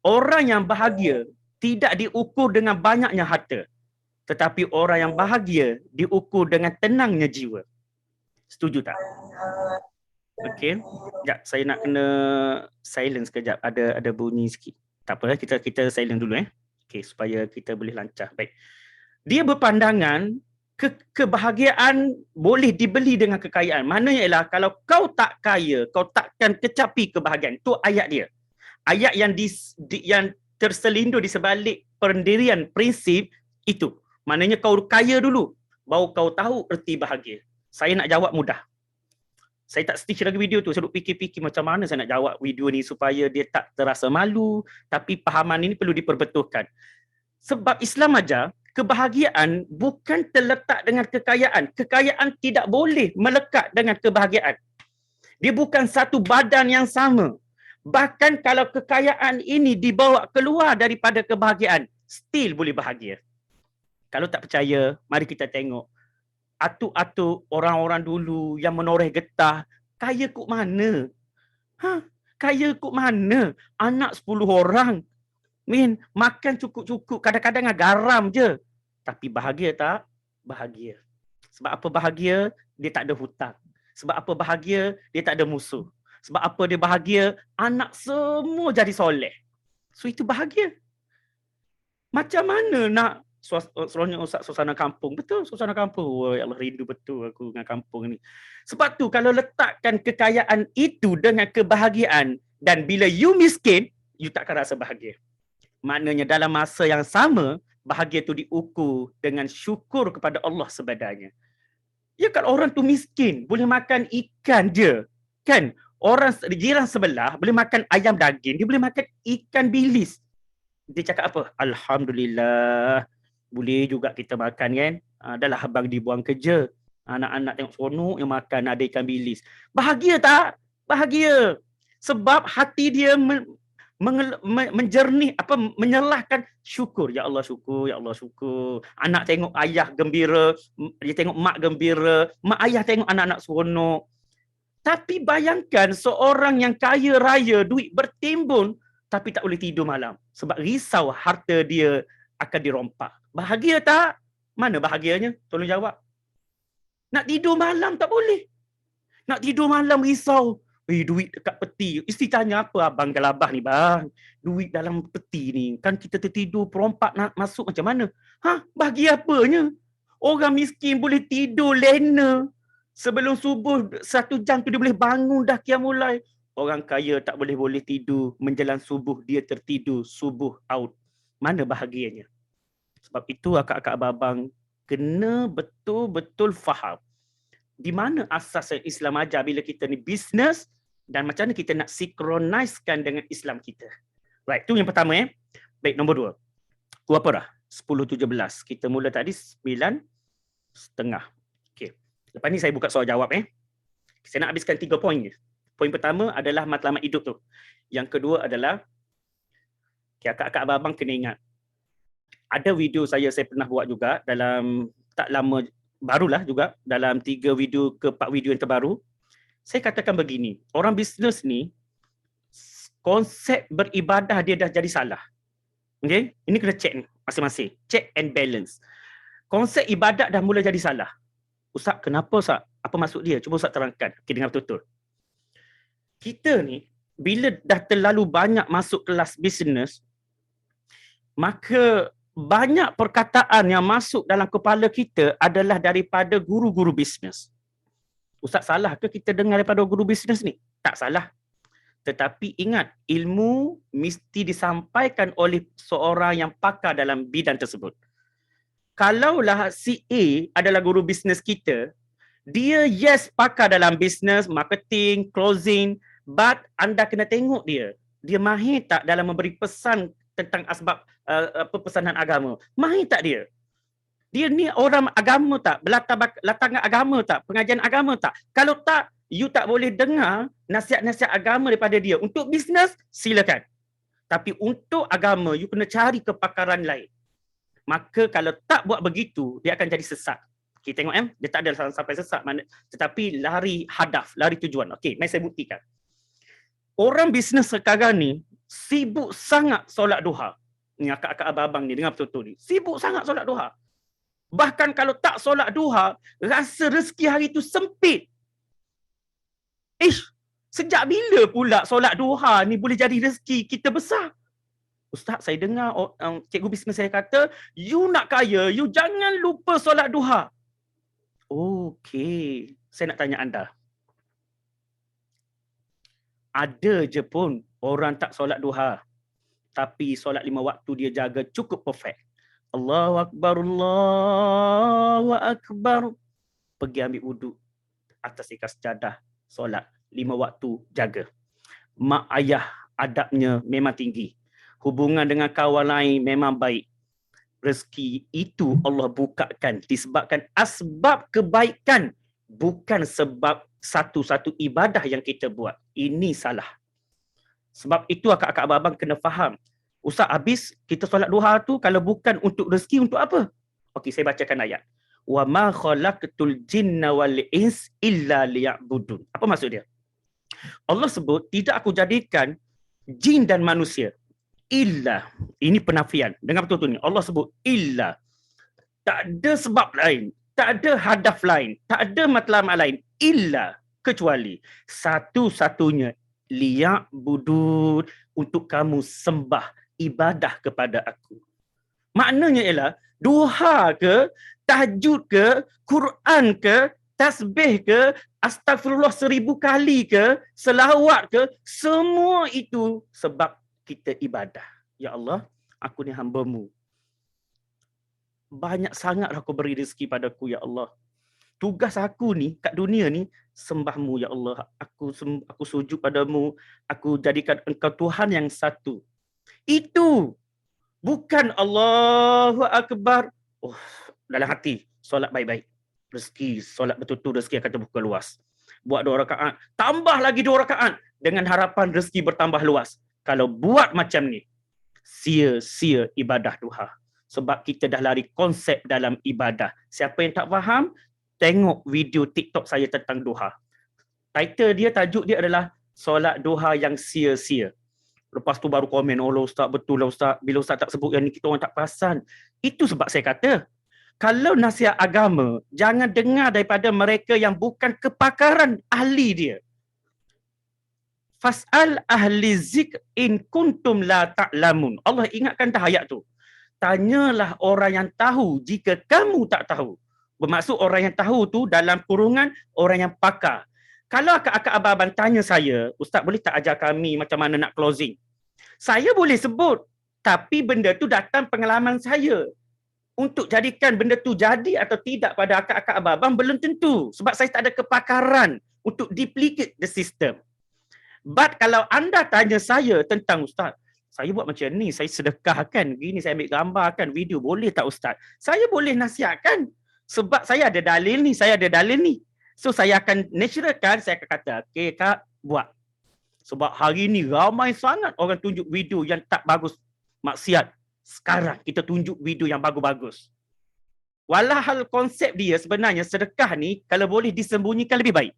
S1: Orang yang bahagia tidak diukur dengan banyaknya harta. Tetapi orang yang bahagia diukur dengan tenangnya jiwa. Setuju tak? Okey. Sekejap, saya nak kena silence sekejap. Ada bunyi sikit. Tak apa, kita silence dulu Okey, supaya kita boleh lancar. Baik. Dia berpandangan kebahagiaan boleh dibeli dengan kekayaan. Maknanya ialah kalau kau tak kaya, kau takkan kecapi kebahagiaan. Itu ayat dia. Ayat yang yang terselindur di sebalik pendirian prinsip itu. Maknanya kau kaya dulu, baru kau tahu erti bahagia. Saya nak jawab mudah. Saya tak stitch lagi video tu. Saya duk fikir-fikir macam mana saya nak jawab video ni supaya dia tak terasa malu. Tapi pahaman ini perlu diperbetulkan. Sebab Islam ajar, kebahagiaan bukan terletak dengan kekayaan. Kekayaan tidak boleh melekat dengan kebahagiaan. Dia bukan satu badan yang sama. Bahkan kalau kekayaan ini dibawa keluar daripada kebahagiaan, still boleh bahagia. Kalau tak percaya, mari kita tengok. Atuk-atuk orang-orang dulu yang menoreh getah, kaya kok mana? Kaya kok mana? Anak 10 orang. Makan cukup-cukup, kadang-kadang garam je. Tapi bahagia tak? Bahagia. Sebab apa bahagia? Dia tak ada hutang. Sebab apa bahagia? Dia tak ada musuh. Sebab apa dia bahagia? Anak semua jadi soleh. So itu bahagia. Macam mana nak seronok Ustaz suasana kampung? Betul, suasana kampung. Wah, ya Allah, rindu betul aku dengan kampung ni. Sebab tu kalau letakkan kekayaan itu dengan kebahagiaan dan bila you miskin, you takkan rasa bahagia. Maknanya dalam masa yang sama, bahagia tu diukur dengan syukur kepada Allah sebenarnya. Ya kan orang tu miskin, boleh makan ikan je. Kan? Orang jiran sebelah boleh makan ayam daging, dia boleh makan ikan bilis. Dia cakap apa? Alhamdulillah. Boleh juga kita makan kan? Dah lah abang dibuang kerja. Anak-anak tengok seronok yang makan ada ikan bilis. Bahagia tak? Bahagia. Sebab hati dia menjernih, menyalahkan syukur. Ya Allah syukur, ya Allah syukur. Anak tengok ayah gembira, dia tengok mak gembira, mak ayah tengok anak-anak seronok. Tapi bayangkan seorang yang kaya raya, duit bertimbun, tapi tak boleh tidur malam. Sebab risau harta dia akan dirompak. Bahagia tak? Mana bahagianya? Tolong jawab. Nak tidur malam tak boleh. Nak tidur malam risau. Duit dekat peti. Isteri tanya, apa abang gelabah ni bang? Duit dalam peti ni. Kan kita tertidur, perompak nak masuk macam mana? Bahagia apanya? Orang miskin boleh tidur lena. Sebelum subuh 1 jam tu dia boleh bangun dah qiyamul. Orang kaya tak boleh tidur. Menjelang subuh dia tertidur. Subuh out. Mana bahagianya? Sebab itu akak-akak abang kena betul-betul faham. Di mana asas Islam ajar bila kita ni bisnes dan macam mana kita nak sinkronisekan dengan Islam kita. Right, tu yang pertama Baik, nombor 2. Apa dah? 10.17. Kita mula tadi 9.30. Okey. Lepas ni saya buka soal jawab Saya nak habiskan 3 poin je. Poin pertama adalah matlamat hidup tu. Yang kedua adalah akak-akak abang kena ingat. Ada video saya pernah buat juga dalam tak lama barulah juga dalam 3 video ke 4 video yang terbaru. Saya katakan begini, orang bisnes ni konsep beribadah dia dah jadi salah. Okey, ini kena check ni masing-masing. Check and balance. Konsep ibadat dah mula jadi salah. Ustaz, kenapa Ustaz? Apa maksud dia? Cuba Ustaz terangkan. Okey, dengar betul-betul. Kita ni bila dah terlalu banyak masuk kelas bisnes, maka banyak perkataan yang masuk dalam kepala kita adalah daripada guru-guru bisnes. Ustaz, salah ke kita dengar daripada guru bisnes ni? Tak salah. Tetapi ingat, ilmu mesti disampaikan oleh seorang yang pakar dalam bidang tersebut. Kalaulah si A adalah guru bisnes kita, dia pakar dalam bisnes, marketing, closing, but anda kena tengok dia. Dia mahir tak dalam memberi pesan tentang asbab pesanan agama? Mahir tak dia? Dia ni orang agama tak? Latar agama tak? Pengajian agama tak? Kalau tak, you tak boleh dengar nasihat-nasihat agama daripada dia. Untuk bisnes, silakan. Tapi untuk agama, you kena cari kepakaran lain. Maka kalau tak buat begitu, dia akan jadi sesat. Kita tengok dia tak ada sampai sesat. Tetapi lari hadaf, lari tujuan. Okey, mari saya buktikan. Orang bisnes sekarang ni, sibuk sangat solat duha. Ni akak-akak abang ni, dengar betul-betul ni. Sibuk sangat solat duha. Bahkan kalau tak solat duha, rasa rezeki hari tu sempit. Sejak bila pula solat duha ni boleh jadi rezeki kita besar? Ustaz, saya dengar cikgu bisnes saya kata, you nak kaya, you jangan lupa solat duha. Okey, saya nak tanya anda. Ada je pun orang tak solat duha, tapi solat 5 waktu dia jaga cukup perfect. Allahu Akbar, Allahu Akbar. Pergi ambil wuduk atas ikas sejadah, solat 5 waktu jaga. Mak ayah adabnya memang tinggi. Hubungan dengan kawan lain memang baik. Rezeki itu Allah bukakan disebabkan asbab kebaikan, bukan sebab satu-satu ibadah yang kita buat. Ini salah. Sebab itu akak-akak abang kena faham. Ustaz, habis kita solat duha tu kalau bukan untuk rezeki, untuk apa? Okey, saya bacakan ayat. Wa ma khalaqtul jinna wal ins illa liya'budun. Apa maksud dia? Allah sebut, tidak aku jadikan jin dan manusia illa. Ini penafian. Dengar betul-betul ni. Allah sebut illa. Tak ada sebab lain, tak ada hadaf lain, tak ada matlamat lain illa, kecuali satu-satunya liya'budun, untuk kamu sembah ibadah kepada aku. Maknanya ialah duha ke, tahajud ke, Quran ke, tasbih ke, astagfirullah 1000 kali ke, selawat ke, semua itu sebab kita ibadah. Ya Allah, aku ni hamba-Mu. banyak sangatlah kau beri rezeki padaku, ya Allah. Tugas aku ni kat dunia ni sembahmu, ya Allah. Aku sujud padamu, aku jadikan engkau Tuhan yang satu. Itu bukan Allahu Akbar. Oh, dalam hati solat baik-baik. Rezeki, solat betul-betul rezeki akan terbuka luas. Buat 2 rakaat, tambah lagi 2 rakaat dengan harapan rezeki bertambah luas. Kalau buat macam ni, sia-sia ibadah duha. Sebab kita dah lari konsep dalam ibadah. Siapa yang tak faham, tengok video TikTok saya tentang duha. Title dia, tajuk dia adalah solat duha yang sia-sia. Lepas tu baru komen, oh Ustaz, betul lah Ustaz. Bila Ustaz tak sebut yang ni, kita orang tak perasan. Itu sebab saya kata, kalau nasihat agama, jangan dengar daripada mereka yang bukan kepakaran ahli dia. Fas'al ahli zik in kuntum la ta'lamun. Allah ingatkan dah ayat tu. Tanyalah orang yang tahu jika kamu tak tahu. Bermaksud orang yang tahu tu dalam kurungan orang yang pakar. Kalau akak-akak abang-abang tanya saya, Ustaz boleh tak ajar kami macam mana nak closing? Saya boleh sebut. Tapi benda tu datang pengalaman saya. Untuk jadikan benda tu jadi atau tidak pada akak-akak abang-abang belum tentu. Sebab saya tak ada kepakaran untuk duplicate the system. But kalau anda tanya saya tentang Ustaz, saya buat macam ni, saya sedekahkan, gini saya ambil gambarkan video, boleh tak Ustaz? Saya boleh nasihatkan. Sebab saya ada dalil ni, saya ada dalil ni. So saya akan naturalkan, saya akan kata, okay Kak, buat. Sebab hari ni ramai sangat orang tunjuk video yang tak bagus maksiat. Sekarang kita tunjuk video yang bagus-bagus. Walahal konsep dia sebenarnya sedekah ni kalau boleh disembunyikan lebih baik.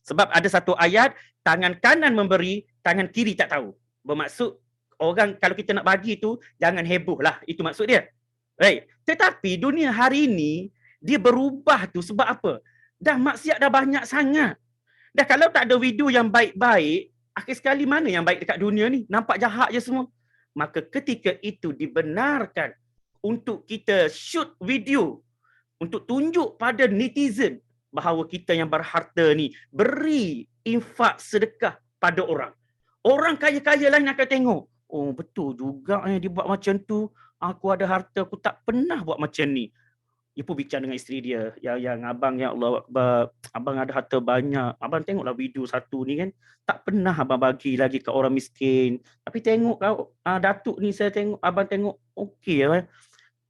S1: Sebab ada satu ayat, tangan kanan memberi, tangan kiri tak tahu. Bermaksud orang kalau kita nak bagi tu jangan heboh lah. Itu maksud dia. Right. Tetapi dunia hari ini dia berubah tu sebab apa? Dah maksiat dah banyak sangat. Dah kalau tak ada video yang baik-baik, akhir sekali mana yang baik dekat dunia ni? Nampak jahat je semua. Maka ketika itu dibenarkan untuk kita shoot video untuk tunjuk pada netizen bahawa kita yang berharta ni beri infak sedekah pada orang. Orang kaya-kaya lain akan tengok. Oh betul juga dia buat macam tu. Aku ada harta, aku tak pernah buat macam ni. Dia pun bincang dengan isteri dia. Yang abang, ya Allah, abang ada harta banyak. Abang tengoklah video satu ni kan. Tak pernah abang bagi lagi ke orang miskin. Tapi tengok kau, Datuk ni saya tengok, abang tengok okey lah.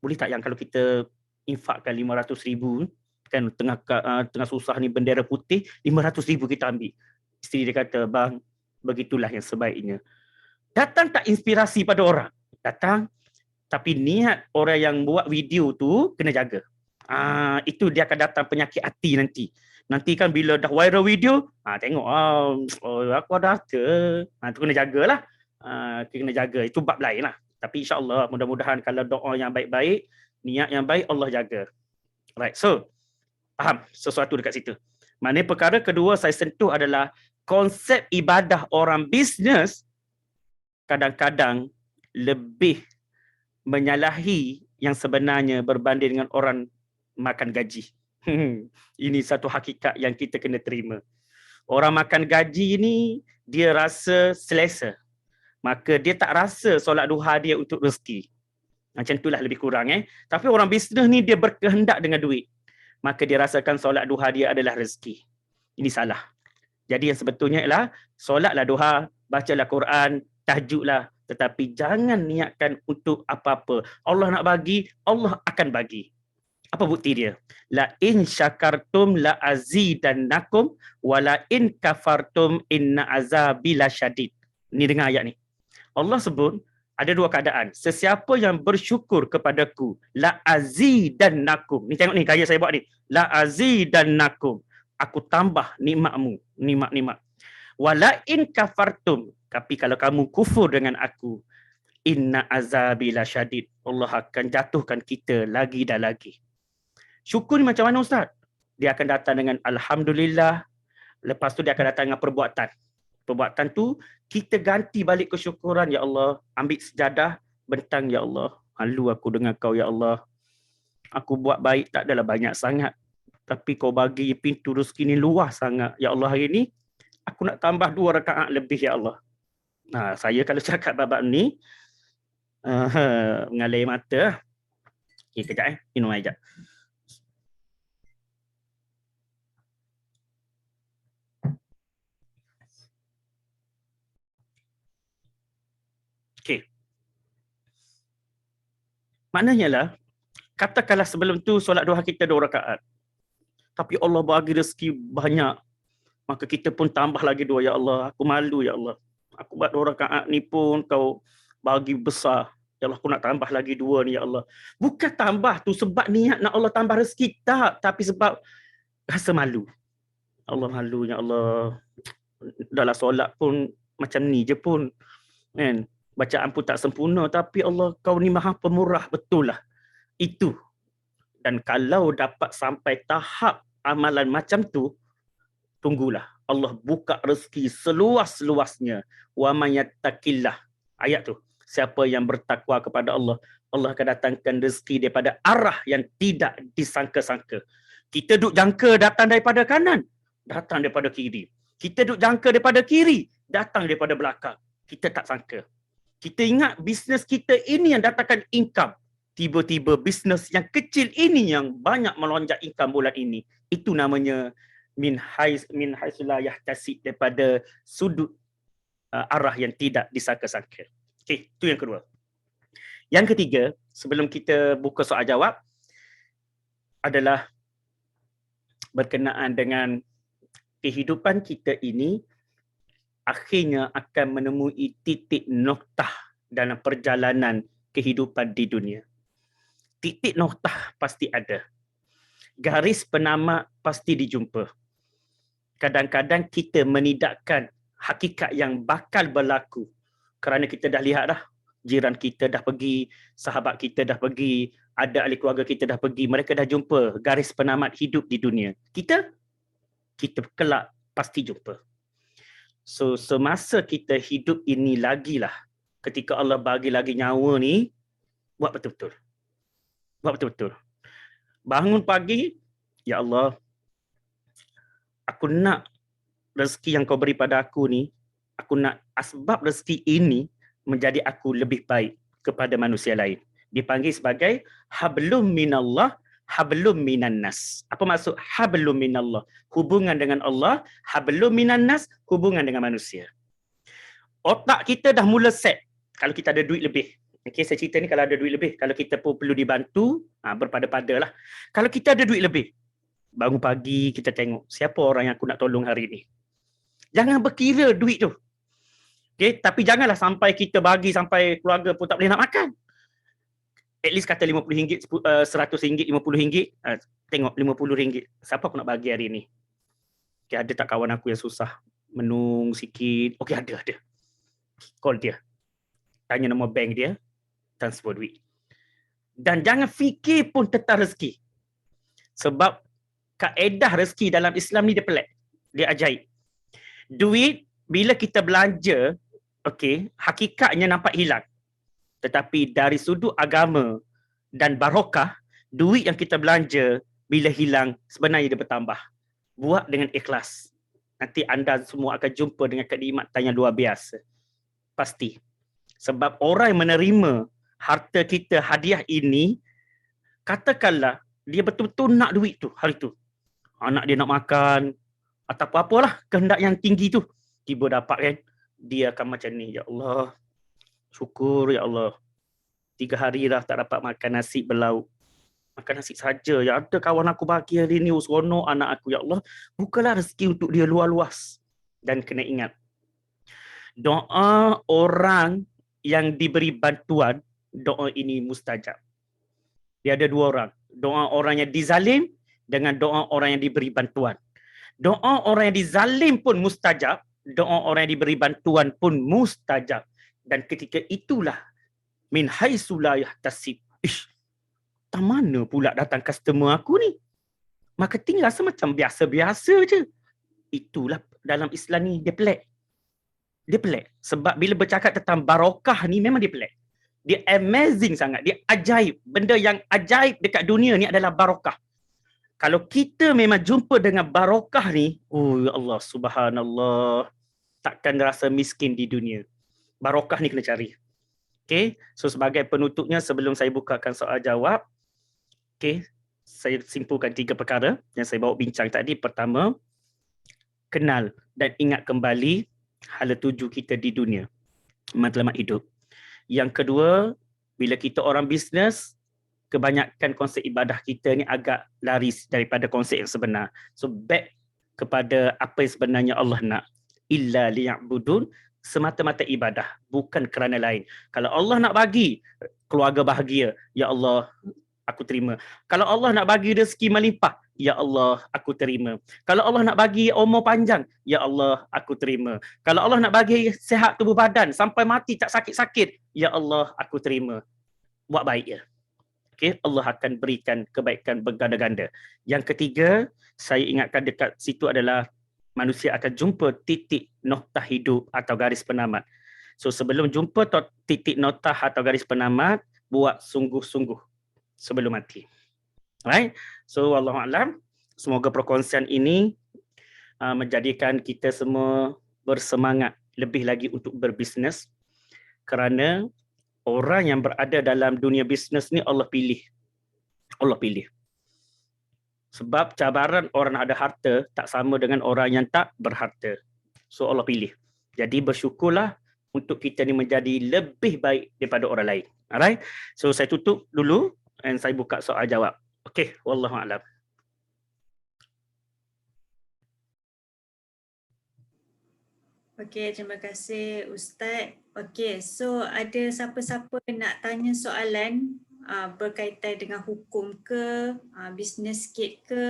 S1: Boleh tak yang kalau kita infakkan 500,000 kan tengah susah ni bendera putih, 500,000 kita ambil. Isteri dia kata, bang, begitulah yang sebaiknya. Datang tak inspirasi pada orang? Datang. Tapi niat orang yang buat video tu kena jaga. Itu dia akan datang penyakit hati nanti. Nanti kan bila dah viral video, tengok, aku ada harta. Tu kena jagalah. Kena jaga. Itu bab lain lah. Tapi insyaAllah mudah-mudahan kalau doa yang baik-baik, niat yang baik, Allah jaga. Right, so faham sesuatu dekat situ. Maknanya perkara kedua saya sentuh adalah konsep ibadah orang bisnes kadang-kadang lebih menyalahi yang sebenarnya berbanding dengan orang makan gaji. Ini satu hakikat yang kita kena terima. Orang makan gaji ni dia rasa selesa. Maka dia tak rasa solat duha dia untuk rezeki. Macam itulah lebih kurang. Tapi orang bisnes ni dia berkehendak dengan duit. Maka dia rasakan solat duha dia adalah rezeki. Ini salah. Jadi yang sebetulnya ialah solatlah duha, bacalah Quran, tahajudlah. Tetapi jangan niatkan untuk apa-apa. Allah nak bagi, Allah akan bagi. Apa bukti dia? La in syakartum la azidannakum wa la in kafartum inna azabi lasyadid. Ni dengar ayat ni. Allah sebut ada dua keadaan. Sesiapa yang bersyukur kepadaku, la azidannakum. Ni tengok ni gaya saya buat ni. La azidannakum. Aku tambah nikmatmu, nikmat-nikmat. Wala in kafartum. Tapi kalau kamu kufur dengan aku, inna azabi lasyadid. Allah akan jatuhkan kita lagi dan lagi. Syukur ni macam mana Ustaz? Dia akan datang dengan alhamdulillah. Lepas tu dia akan datang dengan perbuatan. Perbuatan tu kita ganti balik kesyukuran, ya Allah. Ambil sejadah, bentang, ya Allah. Malu aku dengan kau, ya Allah. Aku buat baik tak adalah banyak sangat. Tapi kau bagi pintu rezeki ni luas sangat. Ya Allah, hari ni aku nak tambah 2 rakaat lebih, ya Allah. Saya kalau cakap bab ni, mengalai mata. Okay, kejap minum air sekejap. Okay. Maknanya lah, katakanlah sebelum tu solat duha kita 2 rakaat. Tapi Allah bagi rezeki banyak. Maka kita pun tambah lagi 2. Ya Allah, aku malu ya Allah. Aku buat 2 rakaat ni pun kau bagi besar. Ya Allah, aku nak tambah lagi 2 ni ya Allah. Bukan tambah tu sebab niat nak Allah tambah rezeki, tak. Tapi sebab rasa malu. Allah malu ya Allah. Dalam solat pun macam ni je pun. Kan? Bacaan pun tak sempurna. Tapi Allah, kau ni maha pemurah, betul lah. Itu. Dan kalau dapat sampai tahap amalan macam tu, tunggulah. Allah buka rezeki seluas-luasnya. Wa may yattaqillah. Ayat tu. Siapa yang bertakwa kepada Allah, Allah akan datangkan rezeki daripada arah yang tidak disangka-sangka. Kita duk jangka datang daripada kanan, datang daripada kiri. Kita duk jangka daripada kiri, datang daripada belakang. Kita tak sangka. Kita ingat bisnes kita ini yang datangkan income. Tiba-tiba bisnes yang kecil ini yang banyak melonjak income bulan ini. Itu namanya min haitsu la yahtasib, daripada sudut arah yang tidak disangka-sangka. Okey, itu yang kedua. Yang ketiga, sebelum kita buka soal jawab, adalah berkenaan dengan kehidupan kita ini akhirnya akan menemui titik noktah dalam perjalanan kehidupan di dunia. Titik noktah pasti ada. Garis penamat pasti dijumpa. Kadang-kadang kita menidakkan hakikat yang bakal berlaku kerana kita dah lihat dah, jiran kita dah pergi, sahabat kita dah pergi, ada ahli keluarga kita dah pergi, mereka dah jumpa garis penamat hidup di dunia. Kita kelak pasti jumpa. So semasa kita hidup ini lagilah, ketika Allah bagi lagi nyawa ni, buat betul-betul. Buat betul-betul. Bangun pagi, ya Allah, aku nak rezeki yang kau beri pada aku ni, aku nak asbab rezeki ini menjadi aku lebih baik kepada manusia lain. Dipanggil sebagai hablum minallah, hablum minan nas. Apa maksud hablum minallah? Hubungan dengan Allah, hablum minan nas, hubungan dengan manusia. Otak kita dah mula set kalau kita ada duit lebih. Okey, saya cerita ni kalau ada duit lebih. Kalau kita pun perlu dibantu, berpada-pada lah. Kalau kita ada duit lebih, bangun pagi kita tengok siapa orang yang aku nak tolong hari ni. Jangan berkira duit tu. Okay, tapi janganlah sampai kita bagi sampai keluarga pun tak boleh nak makan. At least kata RM50, RM100, RM50, tengok RM50. Siapa aku nak bagi hari ni? Okay, ada tak kawan aku yang susah? Menung sikit. Okay, ada. Call dia. Tanya nombor bank dia. Transfer duit. Dan jangan fikir pun tentang rezeki. Sebab kaedah rezeki dalam Islam ni dia pelik. Dia ajaib. Duit, bila kita belanja, okey, hakikatnya nampak hilang. Tetapi dari sudut agama dan barokah, duit yang kita belanja, bila hilang, sebenarnya dia bertambah. Buat dengan ikhlas. Nanti anda semua akan jumpa dengan kenikmatan yang luar biasa. Pasti. Sebab orang yang menerima harta kita, hadiah ini, katakanlah, dia betul-betul nak duit tu, hari tu. Anak dia nak makan, atau apa-apalah kehendak yang tinggi tu, tiba dapat kan, dia akan macam ni, ya Allah, syukur ya Allah, 3 hari dah tak dapat makan nasi berlauk, makan nasi saja, ya ada kawan aku bagi hari ni, seronok anak aku, ya Allah, bukalah rezeki untuk dia luas-luas. Dan kena ingat, doa orang yang diberi bantuan, doa ini mustajab. Dia ada 2 orang, doa orang yang dizalim dengan doa orang yang diberi bantuan. Doa orang yang dizalim pun mustajab, doa orang yang diberi bantuan pun mustajab. Dan ketika itulah min haitsu la yahtasib. Tak mana pula datang customer aku ni? Marketing rasa macam biasa-biasa je. Itulah dalam Islam ni dia pelik. Dia pelik. Sebab bila bercakap tentang barokah ni memang dia pelik. Dia amazing sangat. Dia ajaib. Benda yang ajaib dekat dunia ni adalah barokah. Kalau kita memang jumpa dengan barokah ni, oh ya Allah, subhanallah, takkan rasa miskin di dunia. Barokah ni kena cari. Okay, so sebagai penutupnya sebelum saya bukakan soal jawab, Okey, saya simpulkan 3 perkara yang saya bawa bincang tadi. Pertama, kenal dan ingat kembali hala tuju kita di dunia, matlamat hidup. Yang kedua, bila kita orang bisnes, kebanyakan konsep ibadah kita ni agak laris daripada konsep yang sebenar. So back kepada apa yang sebenarnya Allah nak. Illa liya'budun, semata-mata ibadah, bukan kerana lain. Kalau Allah nak bagi keluarga bahagia, ya Allah, aku terima. Kalau Allah nak bagi rezeki melimpah, ya Allah, aku terima. Kalau Allah nak bagi umur panjang, ya Allah, aku terima. Kalau Allah nak bagi sihat tubuh badan sampai mati tak sakit-sakit, ya Allah, aku terima. Buat baik ya. Okay, Allah akan berikan kebaikan berganda-ganda. Yang ketiga, saya ingatkan dekat situ adalah manusia akan jumpa titik noktah hidup atau garis penamat. So sebelum jumpa titik noktah atau garis penamat, buat sungguh-sungguh sebelum mati. Right? So wallahualam, semoga perkongsian ini menjadikan kita semua bersemangat lebih lagi untuk berbisnes, kerana orang yang berada dalam dunia bisnes ni Allah pilih. Allah pilih. Sebab cabaran orang ada harta tak sama dengan orang yang tak berharta. So Allah pilih. Jadi bersyukurlah untuk kita ni menjadi lebih baik daripada orang lain. Alright? So saya tutup dulu dan saya buka soal jawab. Okey, wallahu a'lam.
S2: Okey, terima kasih Ustaz. Okey, so ada siapa-siapa nak tanya soalan berkaitan dengan hukum ke, bisnes sikit ke,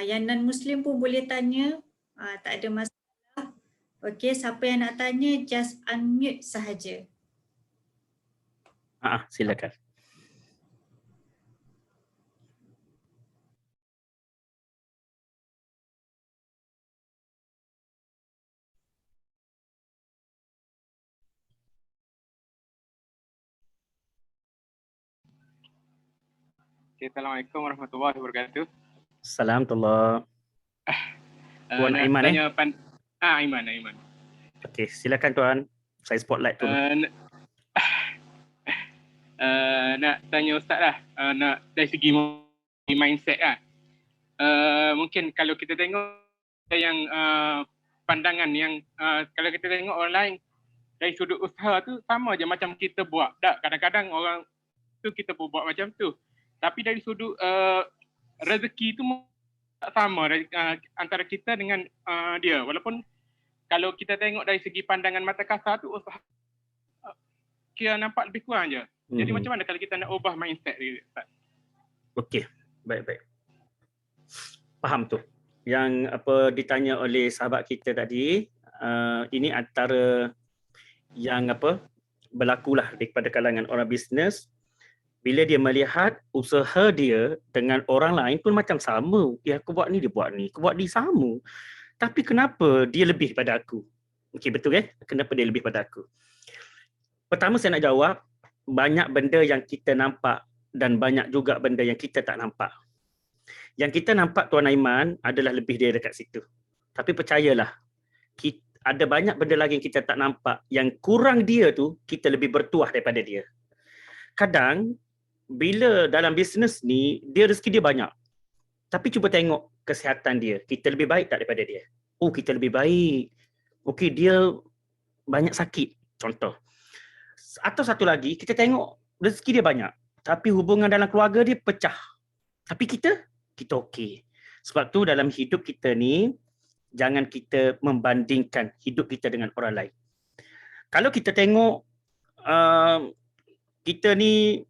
S2: yang non-Muslim pun boleh tanya, tak ada masalah. Okey, siapa yang nak tanya just unmute sahaja.
S1: Silakan.
S3: Okay, Assalamualaikum warahmatullahi wabarakatuh.
S1: Assalamualaikum. Tuan Aiman
S3: Aiman.
S1: Okey, silakan tuan. Saya spotlight tu.
S3: Nak tanya Ustaz lah, nak dari segi mindset lah. Mungkin kalau kita tengok yang pandangan yang kalau kita tengok orang lain dari sudut usaha tu sama je macam kita buat. Tak, kadang-kadang orang tu kita pun buat macam tu. Tapi dari sudut rezeki tu tak sama antara kita dengan dia. Walaupun kalau kita tengok dari segi pandangan mata kasar tu usaha kira nampak lebih kurang je. Jadi macam mana kalau kita nak ubah mindset dia?
S1: Okey, baik-baik. Faham tu. Yang apa ditanya oleh sahabat kita tadi, ini antara yang apa berlakulah daripada kalangan orang bisnes. Bila dia melihat usaha dia dengan orang lain pun macam sama. Aku buat ni, dia buat ni. Aku buat ni sama. Tapi kenapa dia lebih pada aku? Okey, betul kan? Kenapa dia lebih pada aku? Pertama saya nak jawab, banyak benda yang kita nampak dan banyak juga benda yang kita tak nampak. Yang kita nampak Tuan Aiman adalah lebih dia dekat situ. Tapi percayalah, ada banyak benda lagi yang kita tak nampak. Yang kurang dia tu, kita lebih bertuah daripada dia. Kadang, bila dalam bisnes ni, dia rezeki dia banyak. Tapi cuba tengok kesihatan dia. Kita lebih baik tak daripada dia? Oh, kita lebih baik. Okey, dia banyak sakit. Contoh. Atau satu lagi, kita tengok rezeki dia banyak. Tapi hubungan dalam keluarga dia pecah. Tapi kita okey. Sebab tu dalam hidup kita ni, jangan kita membandingkan hidup kita dengan orang lain. Kalau kita tengok, kita ni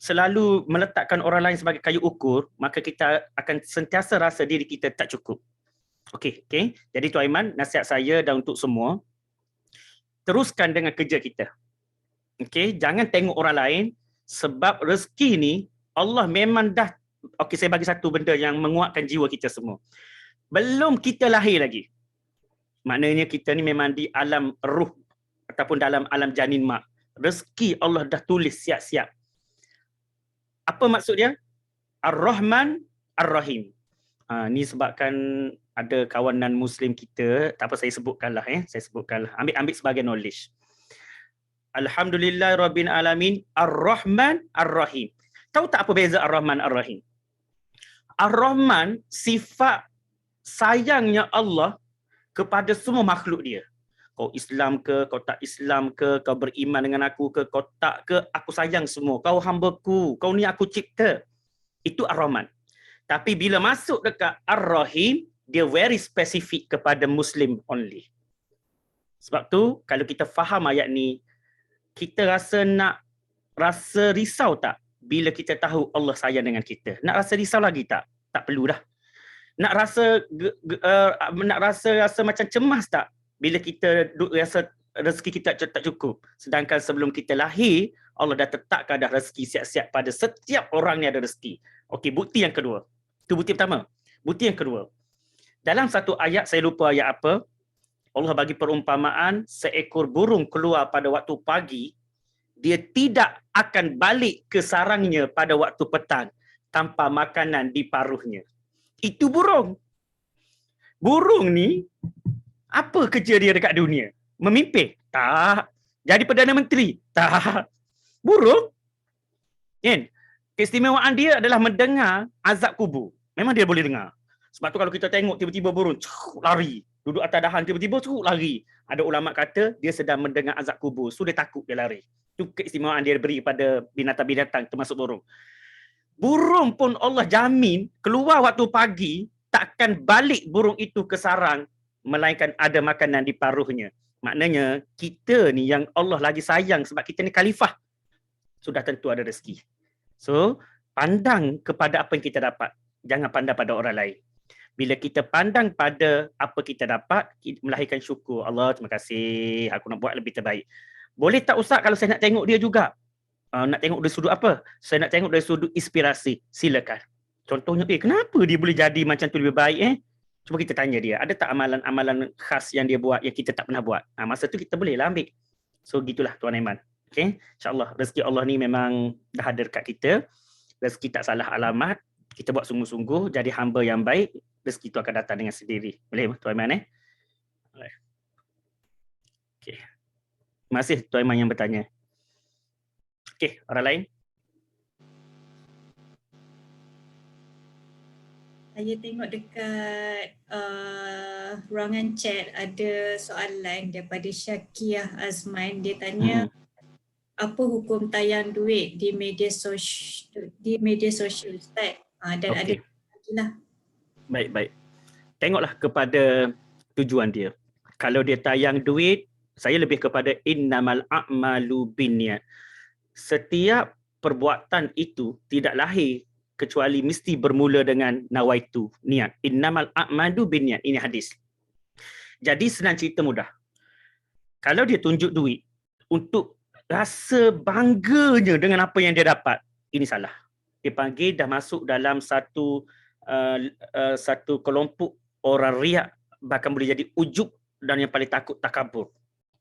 S1: selalu meletakkan orang lain sebagai kayu ukur, maka kita akan sentiasa rasa diri kita tak cukup. Okey. Jadi Tuan Aiman, nasihat saya dan untuk semua, teruskan dengan kerja kita. Okey, jangan tengok orang lain sebab rezeki ni Allah memang dah. Okey, saya bagi satu benda yang menguatkan jiwa kita semua. Belum kita lahir lagi. Maknanya kita ni memang di alam ruh ataupun dalam alam janin mak. Rezeki Allah dah tulis siap-siap. Apa maksud dia? Ar-Rahman, Ar-Rahim. Ni sebabkan ada kawanan Muslim kita, tak apa saya sebutkanlah. Saya sebutkanlah. Ambil sebagai knowledge. Alhamdulillah Rabbil Alamin, Ar-Rahman, Ar-Rahim. Tahu tak apa beza Ar-Rahman Ar-Rahim? Ar-Rahman sifat sayangnya Allah kepada semua makhluk dia. Kau Islam ke, kau tak Islam ke, kau beriman dengan aku ke, kau tak ke, aku sayang semua. Kau hamba-Ku, kau ni aku cipta. Itu Ar-Rahman. Tapi bila masuk dekat Ar-Rahim, dia very specific kepada Muslim only. Sebab tu kalau kita faham ayat ni, kita rasa risau tak bila kita tahu Allah sayang dengan kita? Nak rasa risau lagi tak? Tak perlu dah. Nak rasa macam cemas tak bila kita rasa rezeki kita tak cukup? Sedangkan sebelum kita lahir, Allah dah tetapkan dah rezeki siap-siap pada setiap orang ni ada rezeki. Okey, bukti yang kedua. Itu bukti pertama. Bukti yang kedua. Dalam satu ayat, saya lupa ayat apa, Allah bagi perumpamaan seekor burung keluar pada waktu pagi, dia tidak akan balik ke sarangnya pada waktu petang tanpa makanan di paruhnya. Itu burung. Burung ni, apa kerja dia dekat dunia? Memimpin? Tak. Jadi Perdana Menteri? Tak. Burung? Kan? Keistimewaan dia adalah mendengar azab kubur. Memang dia boleh dengar. Sebab tu kalau kita tengok tiba-tiba burung lari, duduk atas dahan tiba-tiba lari. Ada ulama kata dia sedang mendengar azab kubur, so dia takut dia lari. Itu keistimewaan dia beri kepada binatang-binatang termasuk burung. Burung pun Allah jamin keluar waktu pagi, takkan balik burung itu ke sarang melainkan ada makanan di paruhnya. Maknanya kita ni yang Allah lagi sayang sebab kita ni khalifah, sudah tentu ada rezeki. So pandang kepada apa yang kita dapat, jangan pandang pada orang lain. Bila kita pandang pada apa kita dapat, melahirkan syukur. Allah, terima kasih, aku nak buat lebih terbaik. Boleh tak Ustaz kalau saya nak tengok dia juga? Nak tengok dari sudut apa? Saya nak tengok dari sudut inspirasi. Silakan. Contohnya, kenapa dia boleh jadi macam tu lebih baik? Cuba kita tanya dia, ada tak amalan-amalan khas yang dia buat yang kita tak pernah buat? Masa tu kita bolehlah ambil. So gitulah Tuan Aiman. Okay? InsyaAllah rezeki Allah ni memang dah ada dekat kita. Rezeki tak salah alamat. Kita buat sungguh-sungguh, jadi hamba yang baik, rezeki itu akan datang dengan sendiri. Boleh Tuan Aiman? Okay. Terima kasih Tuan Aiman yang bertanya. Okey, orang lain?
S2: Saya tengok dekat ruangan chat ada soalan daripada Syakiyah Azman. Dia tanya apa hukum tayang duit di media sosial Ustaz? Dan ada lagi lah.
S1: Baik. Tengoklah kepada tujuan dia. Kalau dia tayang duit, saya lebih kepada innamal a'malu binniyat. Setiap perbuatan itu tidak lahir kecuali mesti bermula dengan nawaitu, niat. Innamal a'malu binniyat. Ini hadis. Jadi senang cerita mudah. Kalau dia tunjuk duit untuk rasa bangganya dengan apa yang dia dapat, ini salah. Dia panggil dah masuk dalam satu kelompok orang riak, bahkan boleh jadi ujub dan yang paling takut takabur.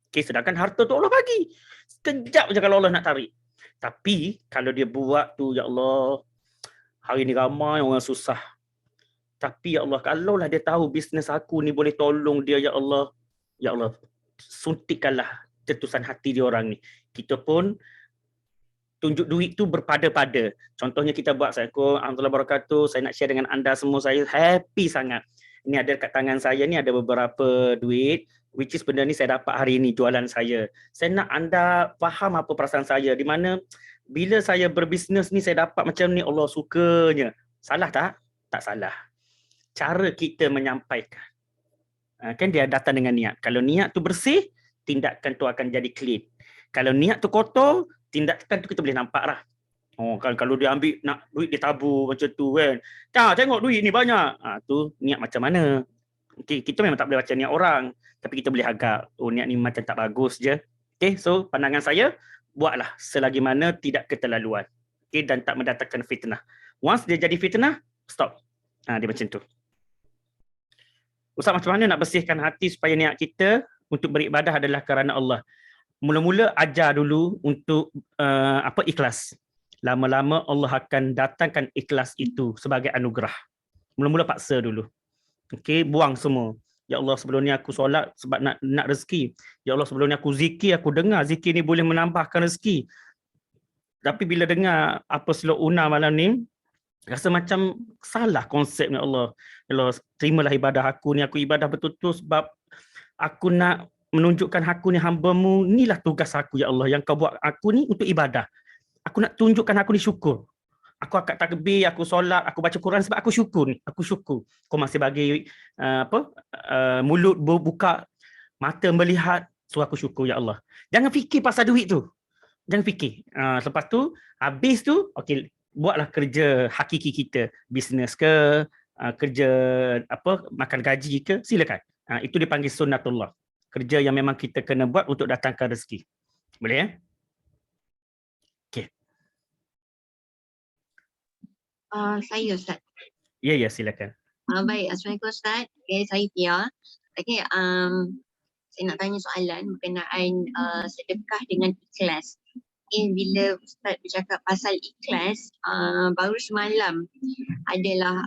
S1: Okay, sedangkan harta tu Allah bagi. Sekejap je kalau Allah nak tarik. Tapi kalau dia buat tu, ya Allah, hari ni ramai orang susah. Tapi ya Allah, kalaulah dia tahu bisnes aku ni boleh tolong dia, ya Allah, suntikkanlah cetusan hati dia orang ni. Kita pun tunjuk duit tu berpada-pada. Contohnya kita buat, Assalamualaikum warahmatullahi wabarakatuh, saya nak share dengan anda semua, saya happy sangat. Ini ada dekat tangan saya ni ada beberapa duit, which is benda ni saya dapat hari ini jualan saya. Saya nak anda faham apa perasaan saya, di mana bila saya berbisnes ni saya dapat macam ni, Allah sukanya. Salah tak? Tak salah. Cara kita menyampaikan. Kan dia datang dengan niat. Kalau niat tu bersih, tindakan tu akan jadi clean. Kalau niat tu kotor, tindakan tu kita boleh nampak lah. Kan kalau dia ambil nak duit dia tabur macam tu kan. Tengok duit ni banyak. Tu niat macam mana? Okay, kita memang tak boleh baca niat orang, tapi kita boleh agak, niat ni macam tak bagus je. Okay, so pandangan saya, buatlah selagi mana tidak keterlaluan. Okay, dan tak mendatangkan fitnah. Once dia jadi fitnah, stop. Dia macam tu. Ustaz, macam mana nak bersihkan hati supaya niat kita untuk beribadah adalah kerana Allah? Mula-mula ajar dulu untuk ikhlas. Lama-lama Allah akan datangkan ikhlas itu sebagai anugerah. Mula-mula paksa dulu. Okey, buang semua. Ya Allah, sebelum ni aku solat sebab nak rezeki. Ya Allah, sebelum ni aku zikir, aku dengar zikir ni boleh menambahkan rezeki. Tapi bila dengar apa slot Una malam ni, rasa macam salah konsepnya Allah. Ya Allah, terimalah ibadah aku ni. Aku ibadah betul-betul sebab aku nak menunjukkan aku ni hamba-Mu. Inilah tugas aku ya Allah yang kau buat aku ni untuk ibadah. Aku nak tunjukkan aku ni syukur. Aku akad takbir, aku solat, aku baca Quran sebab aku syukur ni. Aku syukur. Kau masih bagi mulut buka, mata melihat, so aku syukur ya Allah. Jangan fikir pasal duit tu. Jangan fikir. Lepas tu, habis tu, okey, buatlah kerja hakiki kita. Bisnes ke, kerja makan gaji ke, silakan. Itu dipanggil sunnatullah. Kerja yang memang kita kena buat untuk datangkan rezeki. Boleh ya? Okey.
S4: Saya Ustaz.
S1: Ya, silakan.
S4: Baik, Assalamualaikum Ustaz. Okay, saya Tia. Okay, saya nak tanya soalan berkenaan sedekah dengan ikhlas. Okay, bila Ustaz bercakap pasal ikhlas, baru semalam adalah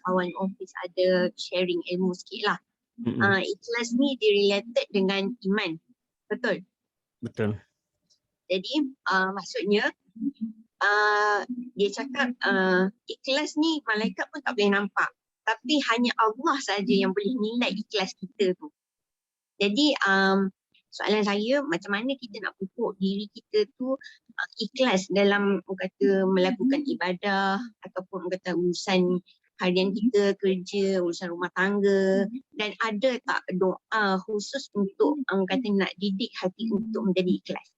S4: kawan office ada sharing ilmu sikit lah. Ikhlas ni related dengan iman. Betul?
S1: Betul.
S4: Jadi maksudnya dia cakap ikhlas ni malaikat pun tak boleh nampak. Tapi hanya Allah saja yang boleh nilai ikhlas kita tu. Jadi soalan saya, macam mana kita nak pupuk diri kita tu ikhlas dalam kata melakukan ibadah ataupun kata urusan harian kita, kerja, urusan rumah tangga, dan ada tak doa khusus untuk kata nak didik hati untuk menjadi ikhlas?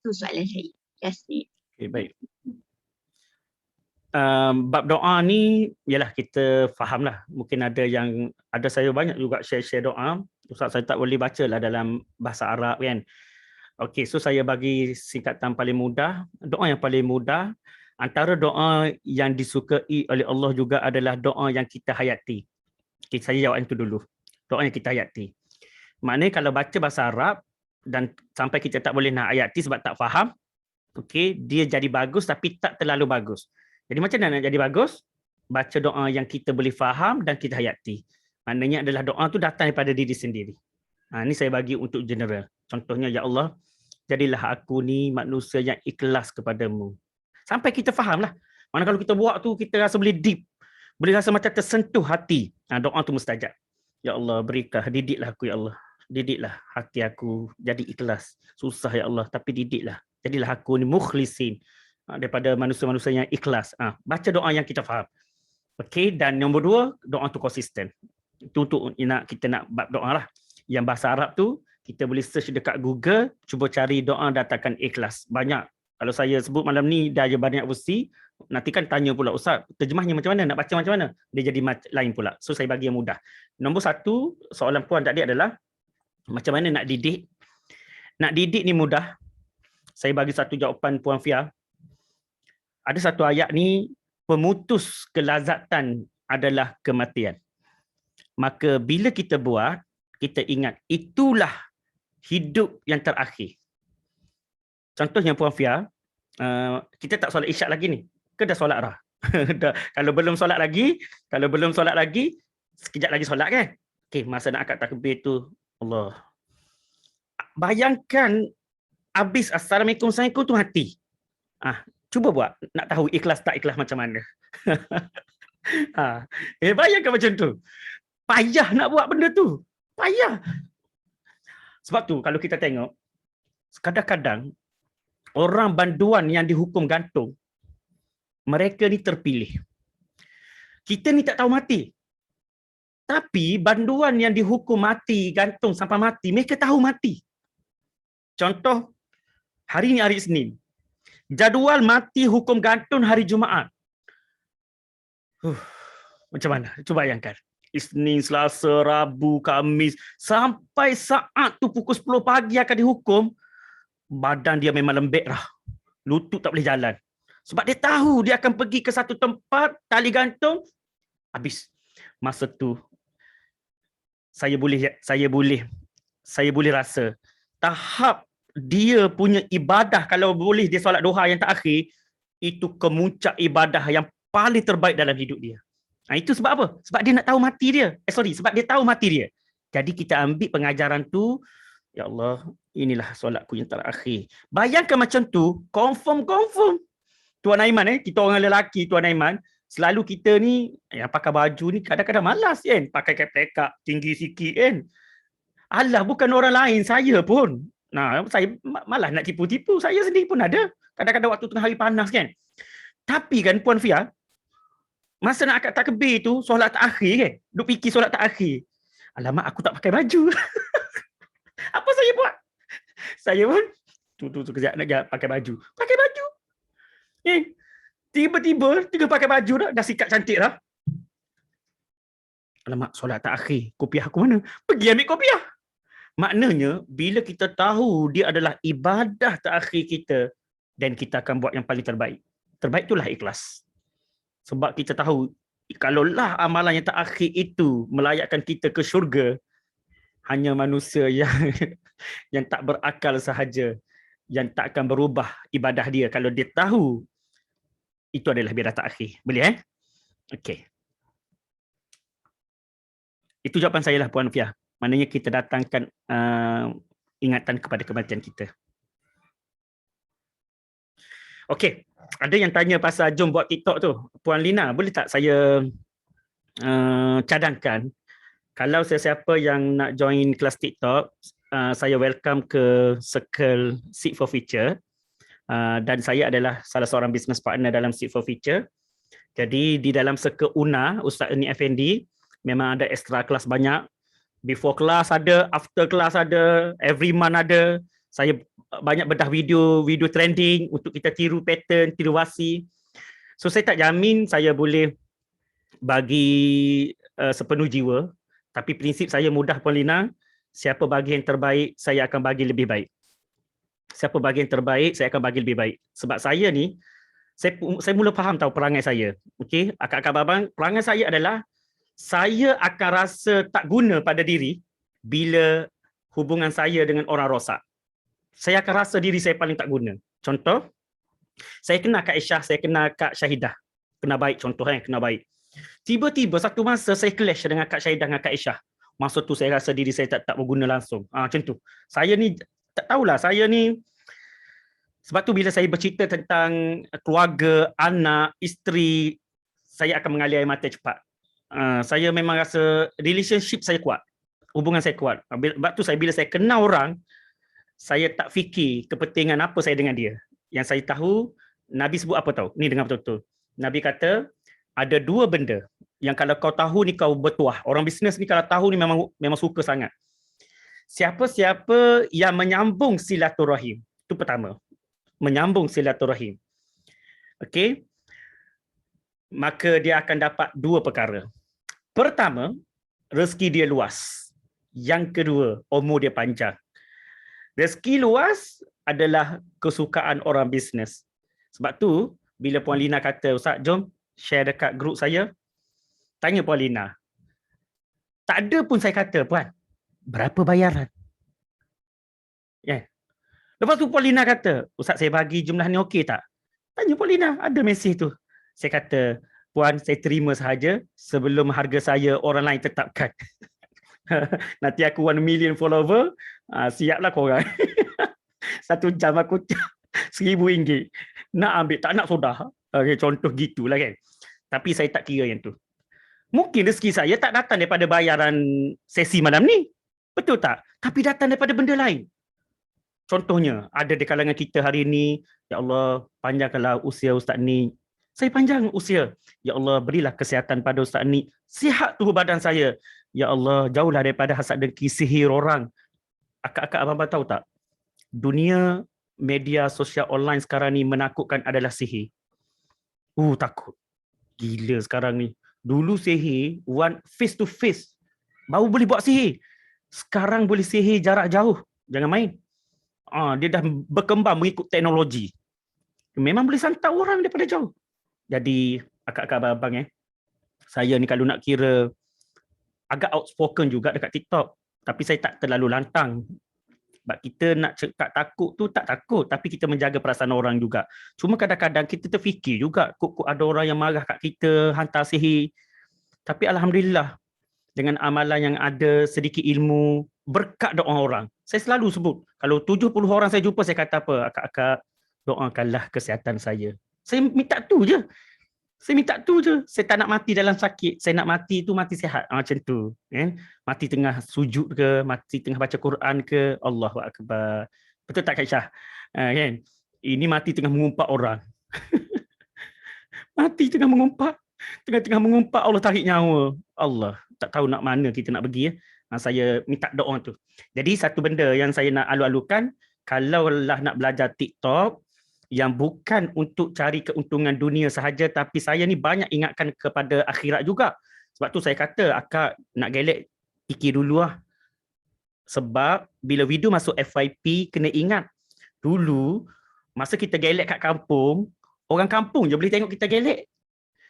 S4: Itu soalan saya. Terima kasih.
S1: Okay, baik. Bab doa ni, yalah kita fahamlah. Mungkin ada saya banyak juga share doa. Ustaz, saya tak boleh baca lah dalam bahasa Arab kan. Okey, so saya bagi singkatan paling mudah. Doa yang paling mudah, antara doa yang disukai oleh Allah juga adalah doa yang kita hayati. Okay, saya jawab itu dulu. Doa yang kita hayati. Maknanya kalau baca bahasa Arab dan sampai kita tak boleh nak hayati sebab tak faham, okey, dia jadi bagus tapi tak terlalu bagus. Jadi macam mana nak jadi bagus? Baca doa yang kita boleh faham dan kita hayati. Maknanya adalah doa tu datang daripada diri sendiri. Ini saya bagi untuk general. Contohnya, ya Allah, jadilah aku ni manusia yang ikhlas kepadamu. Sampai kita fahamlah. Mana kalau kita buat tu, kita rasa boleh deep. Boleh rasa macam tersentuh hati. Doa tu mustajab. Ya Allah, didiklah aku ya Allah. Didiklah hati aku jadi ikhlas. Susah ya Allah, tapi didiklah. Jadilah aku ni mukhlisin. Daripada manusia-manusia yang ikhlas. Baca doa yang kita faham. Okey, dan nombor 2, doa tu konsisten. Itu untuk kita nak bab doa lah. Yang bahasa Arab tu, kita boleh search dekat Google, cuba cari doa datangkan ikhlas. Banyak. Kalau saya sebut malam ni, dah banyak versi, nanti kan tanya pula, Ustaz, terjemahnya macam mana? Nak baca macam mana? Dia jadi lain pula. So, saya bagi yang mudah. Nombor 1, soalan puan tadi adalah, macam mana nak didik? Nak didik ni mudah. Saya bagi satu jawapan Puan Fia. Ada satu ayat ni, pemutus kelazatan adalah kematian. Maka bila kita buat, kita ingat itulah hidup yang terakhir. Contohnya Puan Fia, kita tak solat isyak lagi ni. Ke dah solat dah? Kalau belum solat lagi, sekejap lagi solat kan? Okey, masa nak akad takbir tu, Allah. Bayangkan habis Assalamualaikum Assalamualaikum tu hati. Cuba buat, nak tahu ikhlas tak ikhlas macam mana. Bayangkan macam tu. Payah nak buat benda tu. Payah. Sebab tu kalau kita tengok, kadang-kadang orang banduan yang dihukum gantung, mereka ni terpilih. Kita ni tak tahu mati. Tapi banduan yang dihukum mati, gantung sampai mati, mereka tahu mati. Contoh, hari ni hari Isnin. Jadual mati hukum gantung hari Jumaat. Macam mana? Cuba bayangkan. Isnin, Selasa, Rabu, Khamis. Sampai saat tu pukul 10 pagi akan dihukum. Badan dia memang lembek dah. Lutut tak boleh jalan. Sebab dia tahu dia akan pergi ke satu tempat, tali gantung, habis. Masa tu, saya boleh rasa tahap dia punya ibadah, kalau boleh dia solat duha yang terakhir, itu kemuncak ibadah yang paling terbaik dalam hidup dia. Itu sebab apa? Sebab dia nak tahu mati dia. Sebab dia tahu mati dia. Jadi kita ambil pengajaran tu, Ya Allah, inilah solatku yang terakhir. Bayangkan macam tu, confirm. Tuan Aiman kita orang lelaki Tuan Aiman, selalu kita ni yang pakai baju ni kadang-kadang malas kan, pakai kepekak tinggi sikit kan. Alah, bukan orang lain, saya pun. Nah, saya malas nak tipu-tipu, saya sendiri pun ada. Kadang-kadang waktu tengah hari panas kan. Tapi kan Puan Fia, masa nak akad takbir tu, solat terakhir kan, duk fikir solat terakhir. Alamak, aku tak pakai baju. Apa saya buat? Saya pun tu kejap nak pakai baju. Pakai baju. Tiba-tiba tengah pakai baju dah sikat cantik dah. Alamak, solat terakhir. Kopiah aku mana? Pergi ambil kopiah. Maknanya bila kita tahu dia adalah ibadah terakhir kita, dan kita akan buat yang paling terbaik. Terbaik itulah ikhlas. Sebab kita tahu kalaulah amalan yang terakhir itu melayakkan kita ke syurga, hanya manusia yang tak berakal sahaja yang tak akan berubah ibadah dia kalau dia tahu itu adalah ibadah terakhir. Boleh Okey. Itu jawapan saya lah Puan Fia. Maknanya kita datangkan ingatan kepada kematian kita. Okey, ada yang tanya pasal jom buat TikTok tu. Puan Lina, boleh tak saya cadangkan kalau sesiapa yang nak join kelas TikTok, saya welcome ke Circle Seek for Future. Dan saya adalah salah seorang business partner dalam Seek for Future. Jadi di dalam Circle UNA, Ustaz Ernie Effendi, memang ada extra kelas banyak. Before kelas ada, after kelas ada, every month ada. Saya banyak bedah video trending untuk kita tiru pattern, tiru wasi. So saya tak jamin saya boleh bagi sepenuh jiwa. Tapi prinsip saya mudah Puan Lina, siapa bagi yang terbaik, saya akan bagi lebih baik. Siapa bagi yang terbaik, saya akan bagi lebih baik. Sebab saya ni, saya mula faham tahu perangai saya. Okey, akak-akak abang, perangai saya adalah saya akan rasa tak guna pada diri bila hubungan saya dengan orang rosak. Saya akan rasa diri saya paling tak guna. Contoh, saya kenal Kak Aisyah, saya kenal Kak Syahidah. Kena baik contoh kena baik. Tiba-tiba satu masa saya clash dengan Kak Syahidah dengan Kak Aisyah. Masa tu saya rasa diri saya tak berguna langsung. Macam tu. Saya ni tak tahulah, saya ni sebab tu bila saya bercerita tentang keluarga, anak, isteri, saya akan mengalir air mata cepat. Saya memang rasa relationship saya kuat. Hubungan saya kuat. Sebab tu bila saya kenal orang, saya tak fikir kepentingan apa saya dengan dia. Yang saya tahu, Nabi sebut apa tahu? Ni dengar betul-betul. Nabi kata, ada dua benda yang kalau kau tahu ni kau bertuah. Orang bisnes ni kalau tahu ni memang suka sangat. Siapa-siapa yang menyambung silaturahim. Itu pertama. Menyambung silaturahim. Okey. Maka dia akan dapat dua perkara. Pertama, rezeki dia luas. Yang kedua, umur dia panjang. Rezeki luas adalah kesukaan orang bisnes. Sebab tu, bila Puan Lina kata, Ustaz, jom share dekat grup saya, tanya Puan Lina. Tak ada pun saya kata, Puan, berapa bayaran? Lepas tu Puan Lina kata, Ustaz, saya bagi jumlah ni okey tak? Tanya Puan Lina, ada mesej tu. Saya kata, Puan, saya terima sahaja sebelum harga saya orang lain tetapkan. Nanti aku 1 million follower, siaplah korang. 1 jam aku RM1,000. Nak ambil, tak nak sudah. Okay, contoh gitulah kan. Tapi saya tak kira yang tu. Mungkin rezeki saya tak datang daripada bayaran sesi malam ni. Betul tak? Tapi datang daripada benda lain. Contohnya, ada di kalangan kita hari ini, ya Allah, panjangkanlah usia Ustaz ni. Saya panjang usia. Ya Allah, berilah kesihatan pada Ustaz ni. Sihat tubuh badan saya. Ya Allah, jauhlah daripada hasad dengki, sihir orang. Akak-akak abang-abang tahu tak? Dunia media sosial online sekarang ni menakutkan adalah sihir. Takut. Gila sekarang ni. Dulu sihir, face to face. Baru boleh buat sihir. Sekarang boleh sihir jarak jauh. Jangan main. Dia dah berkembang mengikut teknologi. Memang boleh santai orang daripada jauh. Jadi, akak-akak abang-abang saya ni kalau nak kira agak outspoken juga dekat TikTok. Tapi saya tak terlalu lantang. Sebab kita nak cakap takut tu tak takut. Tapi kita menjaga perasaan orang juga. Cuma kadang-kadang kita terfikir juga. Kok ada orang yang marah kat kita, hantar sihir. Tapi Alhamdulillah. Dengan amalan yang ada, sedikit ilmu, berkat doa orang. Saya selalu sebut, kalau 70 orang saya jumpa, saya kata apa? Akak-akak, doakanlah kesihatan saya. Saya minta tu je. Saya minta tu je. Saya tak nak mati dalam sakit. Saya nak mati tu mati sihat. Macam tu. Kan? Mati tengah sujud ke, mati tengah baca Quran ke. Allahu Akbar. Betul tak Kak Syah? Kan? Ini mati tengah mengumpat orang. Mati tengah mengumpat. Tengah-tengah mengumpat Allah tarik nyawa. Allah. Tak tahu nak mana kita nak pergi. Saya minta doa tu. Jadi satu benda yang saya nak alu-alukan, kalaulah nak belajar TikTok, yang bukan untuk cari keuntungan dunia sahaja, tapi saya ni banyak ingatkan kepada akhirat juga. Sebab tu saya kata, akak nak gelek, fikir dulu lah. Sebab bila video masuk FYP, kena ingat, dulu, masa kita gelek kat kampung, orang kampung je boleh tengok kita gelek.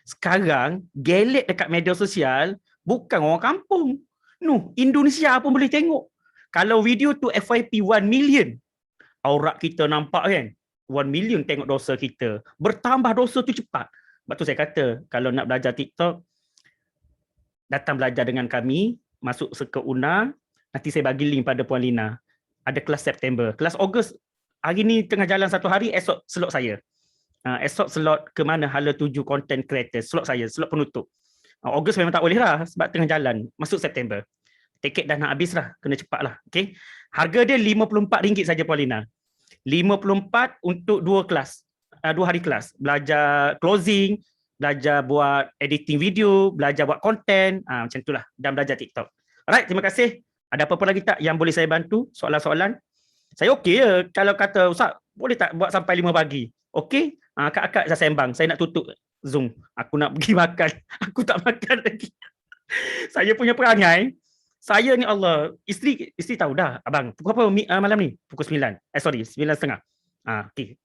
S1: Sekarang, gelek dekat media sosial, bukan orang kampung. No, Indonesia pun boleh tengok. Kalau video tu FYP 1 million, aurat kita nampak kan? 1 million tengok dosa kita. Bertambah dosa tu cepat. Sebab tu saya kata, kalau nak belajar TikTok, datang belajar dengan kami, masuk ke UNA, nanti saya bagi link pada Puan Lina. Ada kelas September. Kelas Ogos, hari ni tengah jalan satu hari, esok slot saya. Esok slot ke mana hala tuju content creator. Slot saya, slot penutup. Ogos memang tak boleh lah sebab tengah jalan. Masuk September. Tiket dah nak habis lah. Kena cepat lah. Okay. Harga dia RM54 saja Puan Lina. 54 untuk 2 kelas. 2 hari kelas. Belajar closing, belajar buat editing video, belajar buat konten. Macam itulah. Dan belajar TikTok. Alright, terima kasih. Ada apa-apa lagi tak yang boleh saya bantu? Soalan-soalan? Saya okey je. Kalau kata, Ustaz, boleh tak buat sampai 5 pagi? Okey? Akak-akak saya sembang. Saya nak tutup Zoom. Aku nak pergi makan. Aku tak makan lagi. Saya punya perangai. Saya ni Allah. Isteri tahu dah. Abang, pukul apa malam ni? Pukul 9. 9:30. Okay.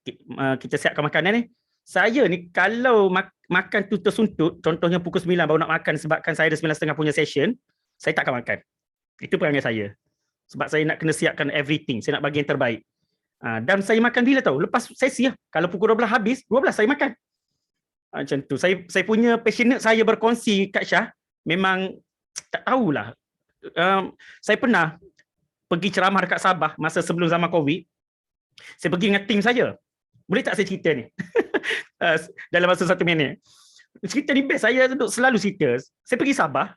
S1: Kita siapkan makanan ni. Saya ni kalau makan tu tersuntut, contohnya pukul 9 baru nak makan sebabkan saya ada 9:30 punya session, saya tak akan makan. Itu perangai saya. Sebab saya nak kena siapkan everything. Saya nak bagi yang terbaik. Dan saya makan bila tahu? Lepas sesi lah. Kalau pukul 12 habis, 12 saya makan. Macam tu. Saya punya passionate saya berkongsi Kak Syah, memang tak tahulah. Saya pernah pergi ceramah dekat Sabah masa sebelum zaman COVID. Saya pergi dengan tim saya. Boleh tak saya cerita ni? Dalam masa 1 minit. Cerita ni best. Saya selalu cerita. Saya pergi Sabah.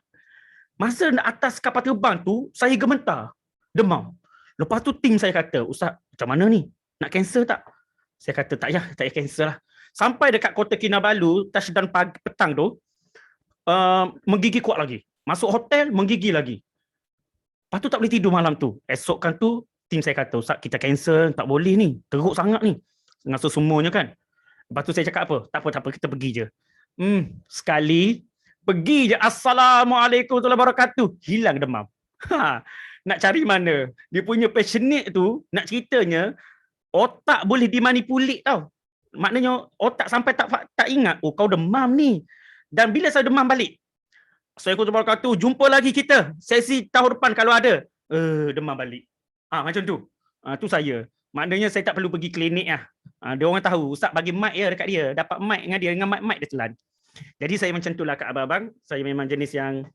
S1: Masa atas kapal terbang tu, saya gemetar. Demam. Lepas tu tim saya kata, Ustaz, macam mana ni? Nak cancel tak? Saya kata, tak payah cancel lah. Sampai dekat Kota Kinabalu, touchdown petang tu, menggigil kuat lagi. Masuk hotel, menggigil lagi. Lepas tu tak boleh tidur malam tu. Esokkan tu, tim saya kata, Ustaz, kita cancel, tak boleh ni. Teruk sangat ni. Ngasuh semuanya kan. Lepas tu saya cakap apa? Tak apa, kita pergi je. Sekali, pergi je. Assalamualaikum warahmatullahi wabarakatuh. Hilang demam. Nak cari mana? Dia punya passionate tu, nak ceritanya, otak boleh dimanipulate tau. Maknanya otak sampai tak ingat, oh kau demam ni. Dan bila saya demam balik, Assalamualaikum warahmatullahi wabarakatuh, jumpa lagi kita. Sesi tahun depan kalau ada. Demam balik. Macam tu. Tu saya. Maknanya saya tak perlu pergi klinik lah. Dia orang tahu, Ustaz bagi mic ya dekat dia. Dapat mic dengan dia, dengan mic dia telan. Jadi saya macam itulah kat abang-abang. Saya memang jenis yang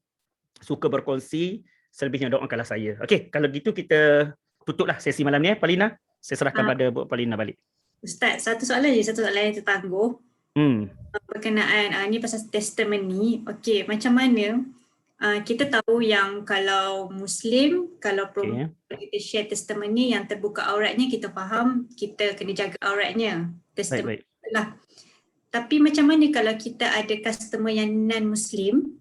S1: suka berkongsi. Selebihnya doakanlah saya. Okey, kalau gitu kita tutuplah sesi malam ni Puan Lina. Saya serahkan pada Puan Lina balik.
S2: Ustaz, satu soalan yang tertangguh. Berkenaan ni pasal testimoni. Okey, macam mana kita tahu yang kalau Muslim, kalau perempuan kita share testimoni yang terbuka auratnya, kita faham kita kena jaga auratnya. Testimoni lah. Tapi macam mana kalau kita ada customer yang non-Muslim?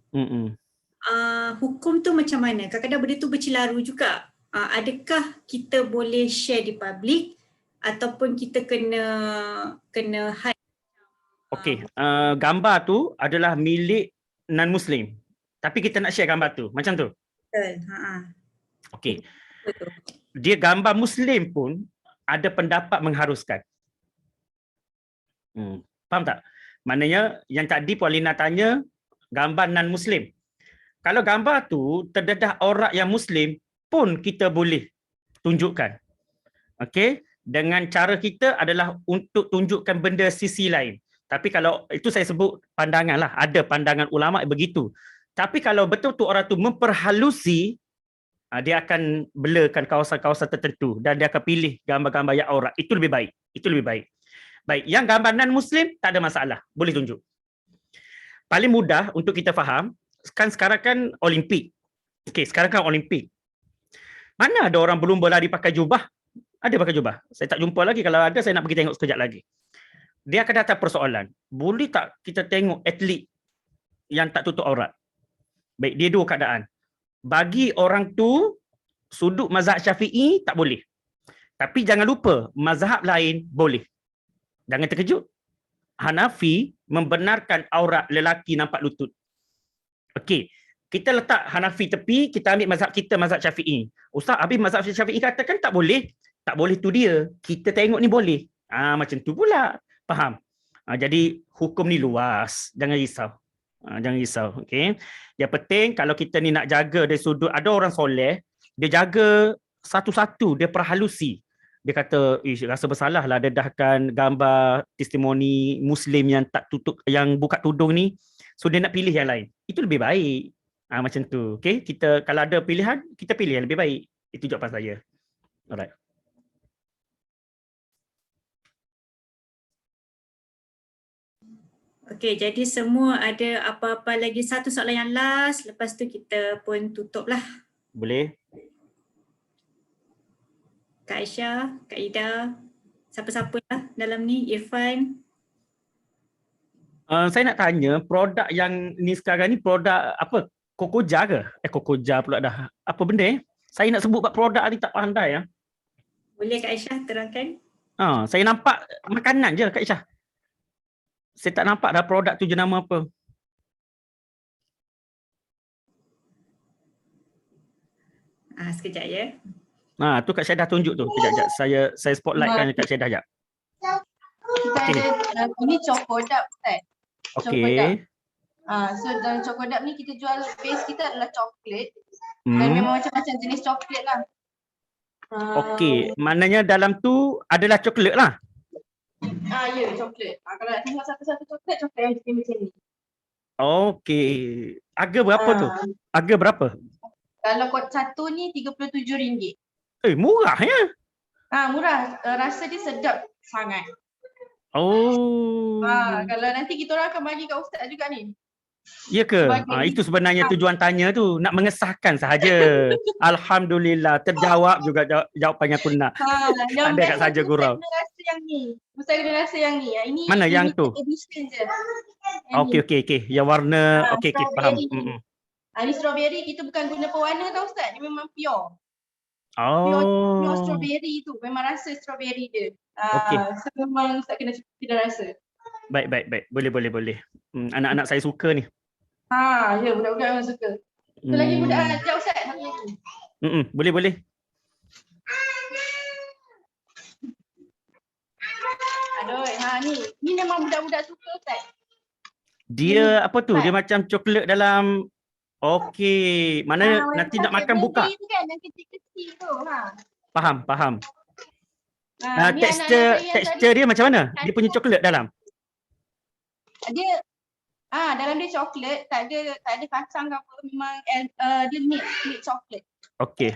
S2: Hukum tu macam mana? Kadang-kadang benda tu bercelaru juga. Adakah kita boleh share di public ataupun kita kena hide?
S1: Okey, gambar tu adalah milik non-Muslim. Tapi kita nak share gambar tu. Macam tu?
S2: Betul.
S1: Okey. Dia gambar Muslim pun ada pendapat mengharuskan. Faham tak? Maknanya yang tadi Puan Lina tanya gambar non-Muslim. Kalau gambar tu terdedah aurat yang Muslim pun kita boleh tunjukkan. Okey? Dengan cara kita adalah untuk tunjukkan benda sisi lain. Tapi kalau itu saya sebut pandangan lah. Ada pandangan ulama begitu. Tapi kalau betul-betul orang tu memperhalusi, Dia akan blurkan kawasan-kawasan tertentu dan dia akan pilih gambar-gambar yang aurat. Itu lebih baik. Itu lebih baik. Baik, yang gambar non-Muslim tak ada masalah. Boleh tunjuk. Paling mudah untuk kita faham, kan sekarang kan Olimpik. Okey, sekarang kan Olimpik. Mana ada orang berlumba lari pakai jubah? Ada pakai jubah? Saya tak jumpa lagi. Kalau ada, saya nak pergi tengok sekejap lagi. Dia akan datang persoalan. Boleh tak kita tengok atlet yang tak tutup aurat? Baik, dia dua keadaan. Bagi orang tu, sudut mazhab Syafi'i tak boleh. Tapi jangan lupa, mazhab lain boleh. Jangan terkejut. Hanafi membenarkan aurat lelaki nampak lutut. Okey, kita letak Hanafi tepi, kita ambil mazhab kita, mazhab Syafi'i. Ustaz, habis mazhab Syafi'i katakan tak boleh. Tak boleh tu dia. Kita tengok ni boleh. Macam tu pula. Faham? Jadi hukum ni luas. Jangan risau. Jangan risau. Okey. Yang penting kalau kita ni nak jaga dari sudut, ada orang soleh, dia jaga satu-satu, dia perhalusi. Dia kata, rasa bersalah lah dedahkan gambar testimoni Muslim yang tak tutup, yang buka tudung ni. So dia nak pilih yang lain. Itu lebih baik. Macam tu. Okey. Kita kalau ada pilihan, kita pilih yang lebih baik. Itu jawapan saya. Alright.
S2: Okey, jadi semua ada apa-apa lagi satu soalan yang last, lepas tu kita pun tutup lah.
S1: Boleh?
S2: Kak Aisyah, Kak Ida, siapa-siapa lah dalam ni, Irfan.
S1: Saya nak tanya, produk yang ni sekarang ni produk apa? Kokoja ke? Kokoja pula dah. Apa benda Saya nak sebut produk ni tak pandai.
S2: Boleh Kak Aisyah terangkan?
S1: Saya nampak makanan je Kak Aisyah. Saya tak nampak dah produk tu jenama apa.
S2: Sekejap ya.
S1: Tu Kak Syedah tunjuk tu. Sekejap. Saya spotlightkan Kak Syedah sekejap.
S5: Kita ada ini Chokodap Ustaz.
S1: Okey.
S5: So dalam Chokodap ni kita jual base kita adalah coklat. Dan memang macam-macam jenis coklat lah.
S1: Okey, maknanya dalam tu adalah coklat lah.
S5: Ya, coklat. Kalau nak tengok satu-satu coklat yang jenis macam ni.
S1: Okey. Harga berapa tu? Harga berapa?
S5: Kalau kot satu ni RM37.
S1: Murah ya?
S5: Murah. Rasa dia sedap sangat. Kalau nanti kita orang akan bagi kat Ustaz juga ni.
S1: Ya ke? Itu sebenarnya tujuan tanya tu. Nak mengesahkan sahaja. Alhamdulillah. Terjawab juga jawapan yang aku nak. Ada kat sahaja gurau.
S5: Rasa yang ni. Ustaz kena rasa yang ni. Ini
S1: mana yang tu?
S5: Edition je.
S1: Okey. Yang warna. Okey, faham.
S5: Ini strawberry. Kita bukan guna pewarna tau Ustaz. Dia memang pure. Pure strawberry tu. Memang rasa strawberry dia. So memang Ustaz kena rasa.
S1: Baik. Boleh. Anak-anak saya suka ni.
S5: Ya, budak-budak memang suka. Satu lagi budak ajak Ustaz. Satu lagi.
S1: Boleh.
S5: Aduh, ni memang budak-budak suka Ustaz.
S1: Dia apa tu? Dia macam coklat dalam. Okey. Mana nanti nak makan buka.
S5: Itu kan yang kecil-kecil tu.
S1: Faham. Tekstur dia macam mana? Dia punya coklat dalam.
S5: Dia dalam dia coklat, tak ada kacang ke apa, memang dia milk coklat. Okey.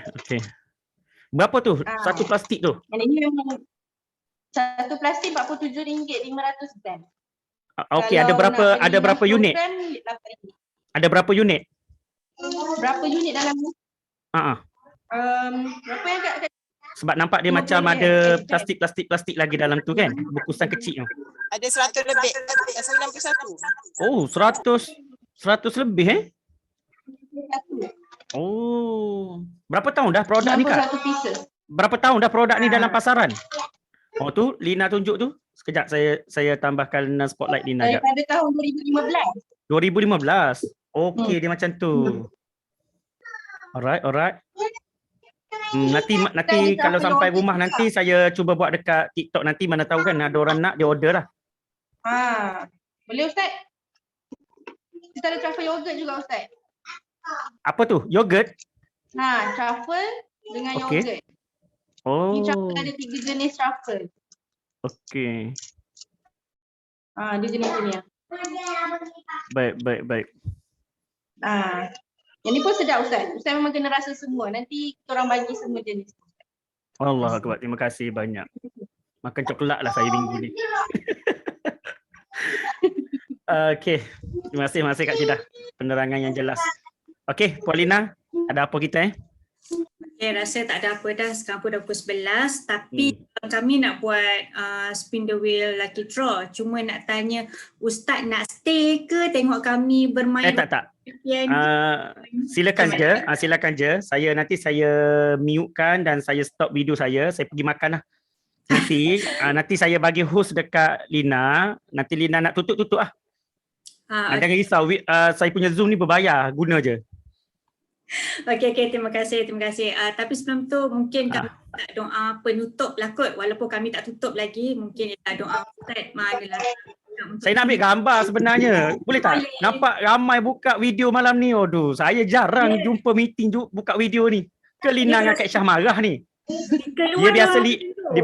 S1: Berapa tu? Satu plastik tu?
S5: Ini memang satu plastik RM47.500 gram.
S1: Okey, ada berapa unit? Ada berapa unit?
S5: Berapa unit dalam ni? Berapa yang kat
S1: sebab nampak dia macam ada plastik lagi dalam tu kan? Bungkusan kecil tu.
S6: Ada 100 lebih. 91.
S1: 100 lebih Berapa tahun dah produk ni Kak?
S5: 61 pieces.
S1: Berapa tahun dah produk ni dalam pasaran? Tu Lina tunjuk tu. Sekejap saya tambahkan spotlight Lina sekejap.
S5: Daripada tahun 2015.
S1: Okey, dia macam tu. Alright. Nanti kalau sampai rumah nanti saya cuba buat dekat TikTok nanti, mana tahu kan ada orang nak, dia order lah.
S5: Boleh Ustaz? Kita ada truffle yogurt juga Ustaz.
S1: Apa tu? Yogurt?
S5: Truffle dengan yogurt. Ni truffle ada 3 jenis truffle.
S1: Okey.
S5: Dia jenis ni.
S1: Baik.
S5: Yang ni pun sedap Ustaz. Ustaz memang kena rasa semua. Nanti kita orang bagi semua jenis.
S1: Allah Akbar, terima kasih banyak. Makan coklat lah saya minggu ni. Okey, terima kasih Kak Syeda. Penerangan yang jelas. Okey, Puan Lina, ada apa kita
S2: Okay, rasa tak ada apa dah. Sekarang pun dah pukul 11. Tapi kami nak buat spin the wheel lucky draw. Cuma nak tanya, Ustaz nak stay ke tengok kami bermain?
S1: tak. Silakan je. Nanti saya mute-kan dan saya stop video saya pergi makan lah. Nanti saya bagi host dekat Lina. Nanti Lina nak tutup lah. Jangan risau, saya punya Zoom ni berbayar, guna je.
S2: Okey, terima kasih. Tapi sebelum tu mungkin kami nak doa penutup lah kot. Walaupun kami tak tutup lagi, mungkin doa Ustaz manalah.
S1: Saya nak ambil gambar sebenarnya. Boleh tak? Nampak ramai buka video malam ni. Aduh, saya jarang jumpa meeting buka video ni. Ke Lina dengan Kak Syah marah ni. Dia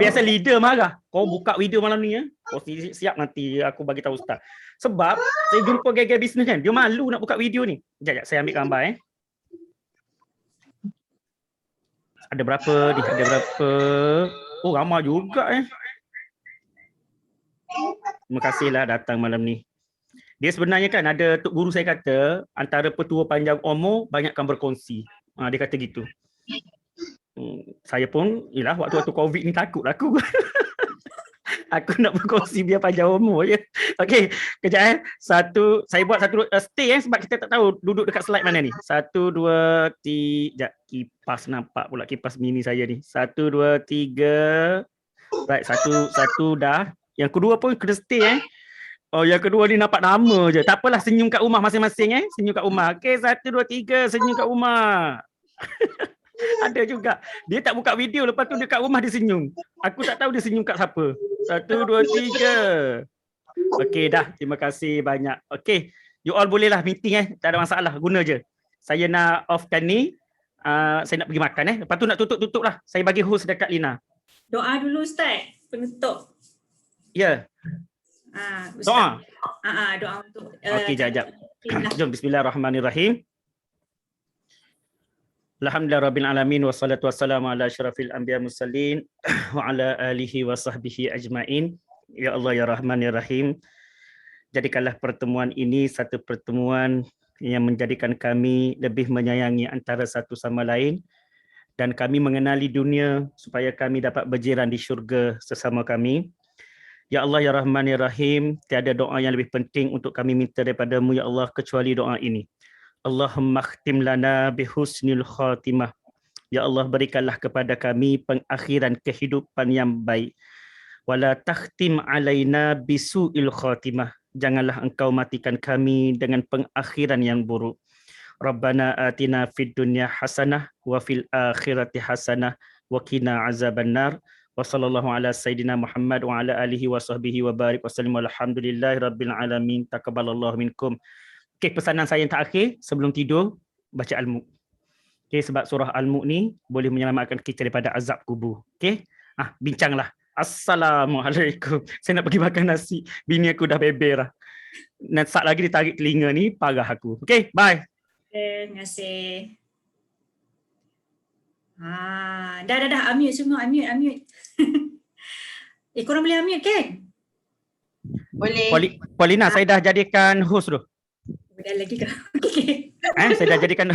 S1: biasa leader marah. Kau buka video malam ni ya? Kau siap nanti aku bagi tahu Ustaz. Sebab saya jumpa gaya-gaya bisnes kan. Dia malu nak buka video ni. Sekejap, saya ambil gambar Ada berapa ni? Oh, ramai juga Terima kasihlah datang malam ni. Dia sebenarnya kan ada Tok Guru saya kata, antara petua panjang umur banyakkan berkongsi. Dia kata gitu. Saya pun, waktu-waktu COVID ni takut aku. Aku nak berkongsi biar panjang umur je. Okey, kejap saya buat satu stay sebab kita tak tahu duduk dekat slide mana ni. 1, 2, 3. Kipas nampak pula kipas mini saya ni. 1, 2, 3. Right, satu dah. Yang kedua pun kena stay Oh, yang kedua ni nampak nama je. Tak apalah, senyum kat rumah masing-masing Senyum kat rumah. Okey, 1, 2, 3 senyum kat rumah. Ada juga. Dia tak buka video, lepas tu dia kat rumah dia senyum. Aku tak tahu dia senyum kat siapa. 1, 2, 3. Okey dah, terima kasih banyak. Okey, you all bolehlah meeting tak ada masalah, guna je. Saya nak offkan ni. Saya nak pergi makan Lepas tu nak tutup lah. Saya bagi host dekat Lina.
S2: Doa dulu Ustaz, penutup.
S1: Ya.
S2: Doa. Doa untuk
S1: okey, jap. Jom, bismillahirrahmanirrahim. Alhamdulillah alamin wassalatu wassalamu ala asyrafil anbiya mursalin wa ala alihi wa sahbihi ajmain. Ya Allah ya Rahman ya Rahim. Jadikanlah pertemuan ini satu pertemuan yang menjadikan kami lebih menyayangi antara satu sama lain dan kami mengenali dunia supaya kami dapat berjiran di syurga sesama kami. Ya Allah ya Rahman ya Rahim, tiada doa yang lebih penting untuk kami minta daripada-Mu ya Allah kecuali doa ini. Allahumma khtim lana bihusnil khatimah. Ya Allah, berikanlah kepada kami pengakhiran kehidupan yang baik. Wala takhtim alaina bisu'il khatimah. Janganlah engkau matikan kami dengan pengakhiran yang buruk. Rabbana atina fid dunya hasanah wa fil akhirati hasanah wa qina azabannar. Wa sallallahu ala sayyidina Muhammad wa ala alihi wa sahbihi wa barik wa sallim alhamdulillahi rabbil alamin. Taqabbalallahu minkum. Okey, pesanan saya yang terakhir sebelum tidur, baca Al-Mulk. Okey, sebab surah Al-Mulk ni boleh menyelamatkan kita daripada azab kubur. Okey? Bincanglah. Assalamualaikum. Saya nak pergi makan nasi. Bini aku dah beber lah. Dan saat lagi ditarik telinga ni, parah aku. Okey, bye.
S2: Terima kasih. Dah. Unmute semua. Unmute. Korang boleh unmute kan?
S5: Boleh.
S1: Paulina, saya dah jadikan host tu.
S2: Dah lagi ke? Okay.
S1: Saya dah jadikan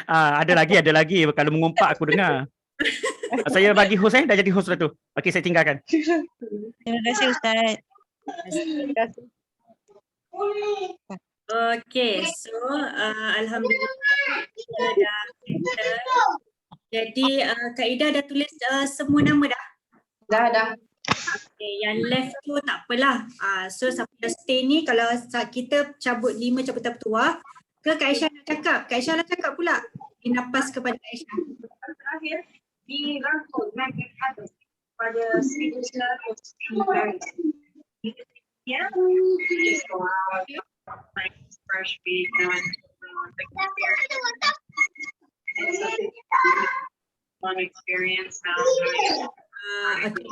S1: ada lagi kalau mengumpat aku dengar. Saya bagi host dah jadi host dah tu. Okey, saya tinggalkan.
S6: Terima kasih Ustaz.
S5: Terima kasih.
S2: Okay, so alhamdulillah kita dah enter. Jadi Kak Ida dah tulis semua nama dah?
S5: Dah.
S2: Okay, yang left tu tak apalah. So siapa dah stay ni, kalau kita cabut 5 cabutan petua, ke Kak Aisyah nak cakap? Kak Aisyah nak cakap pula. Dinapas kepada Kak Aisyah.
S4: Terakhir dirangkul pada signature fresh beat fun experience now.
S2: Okay.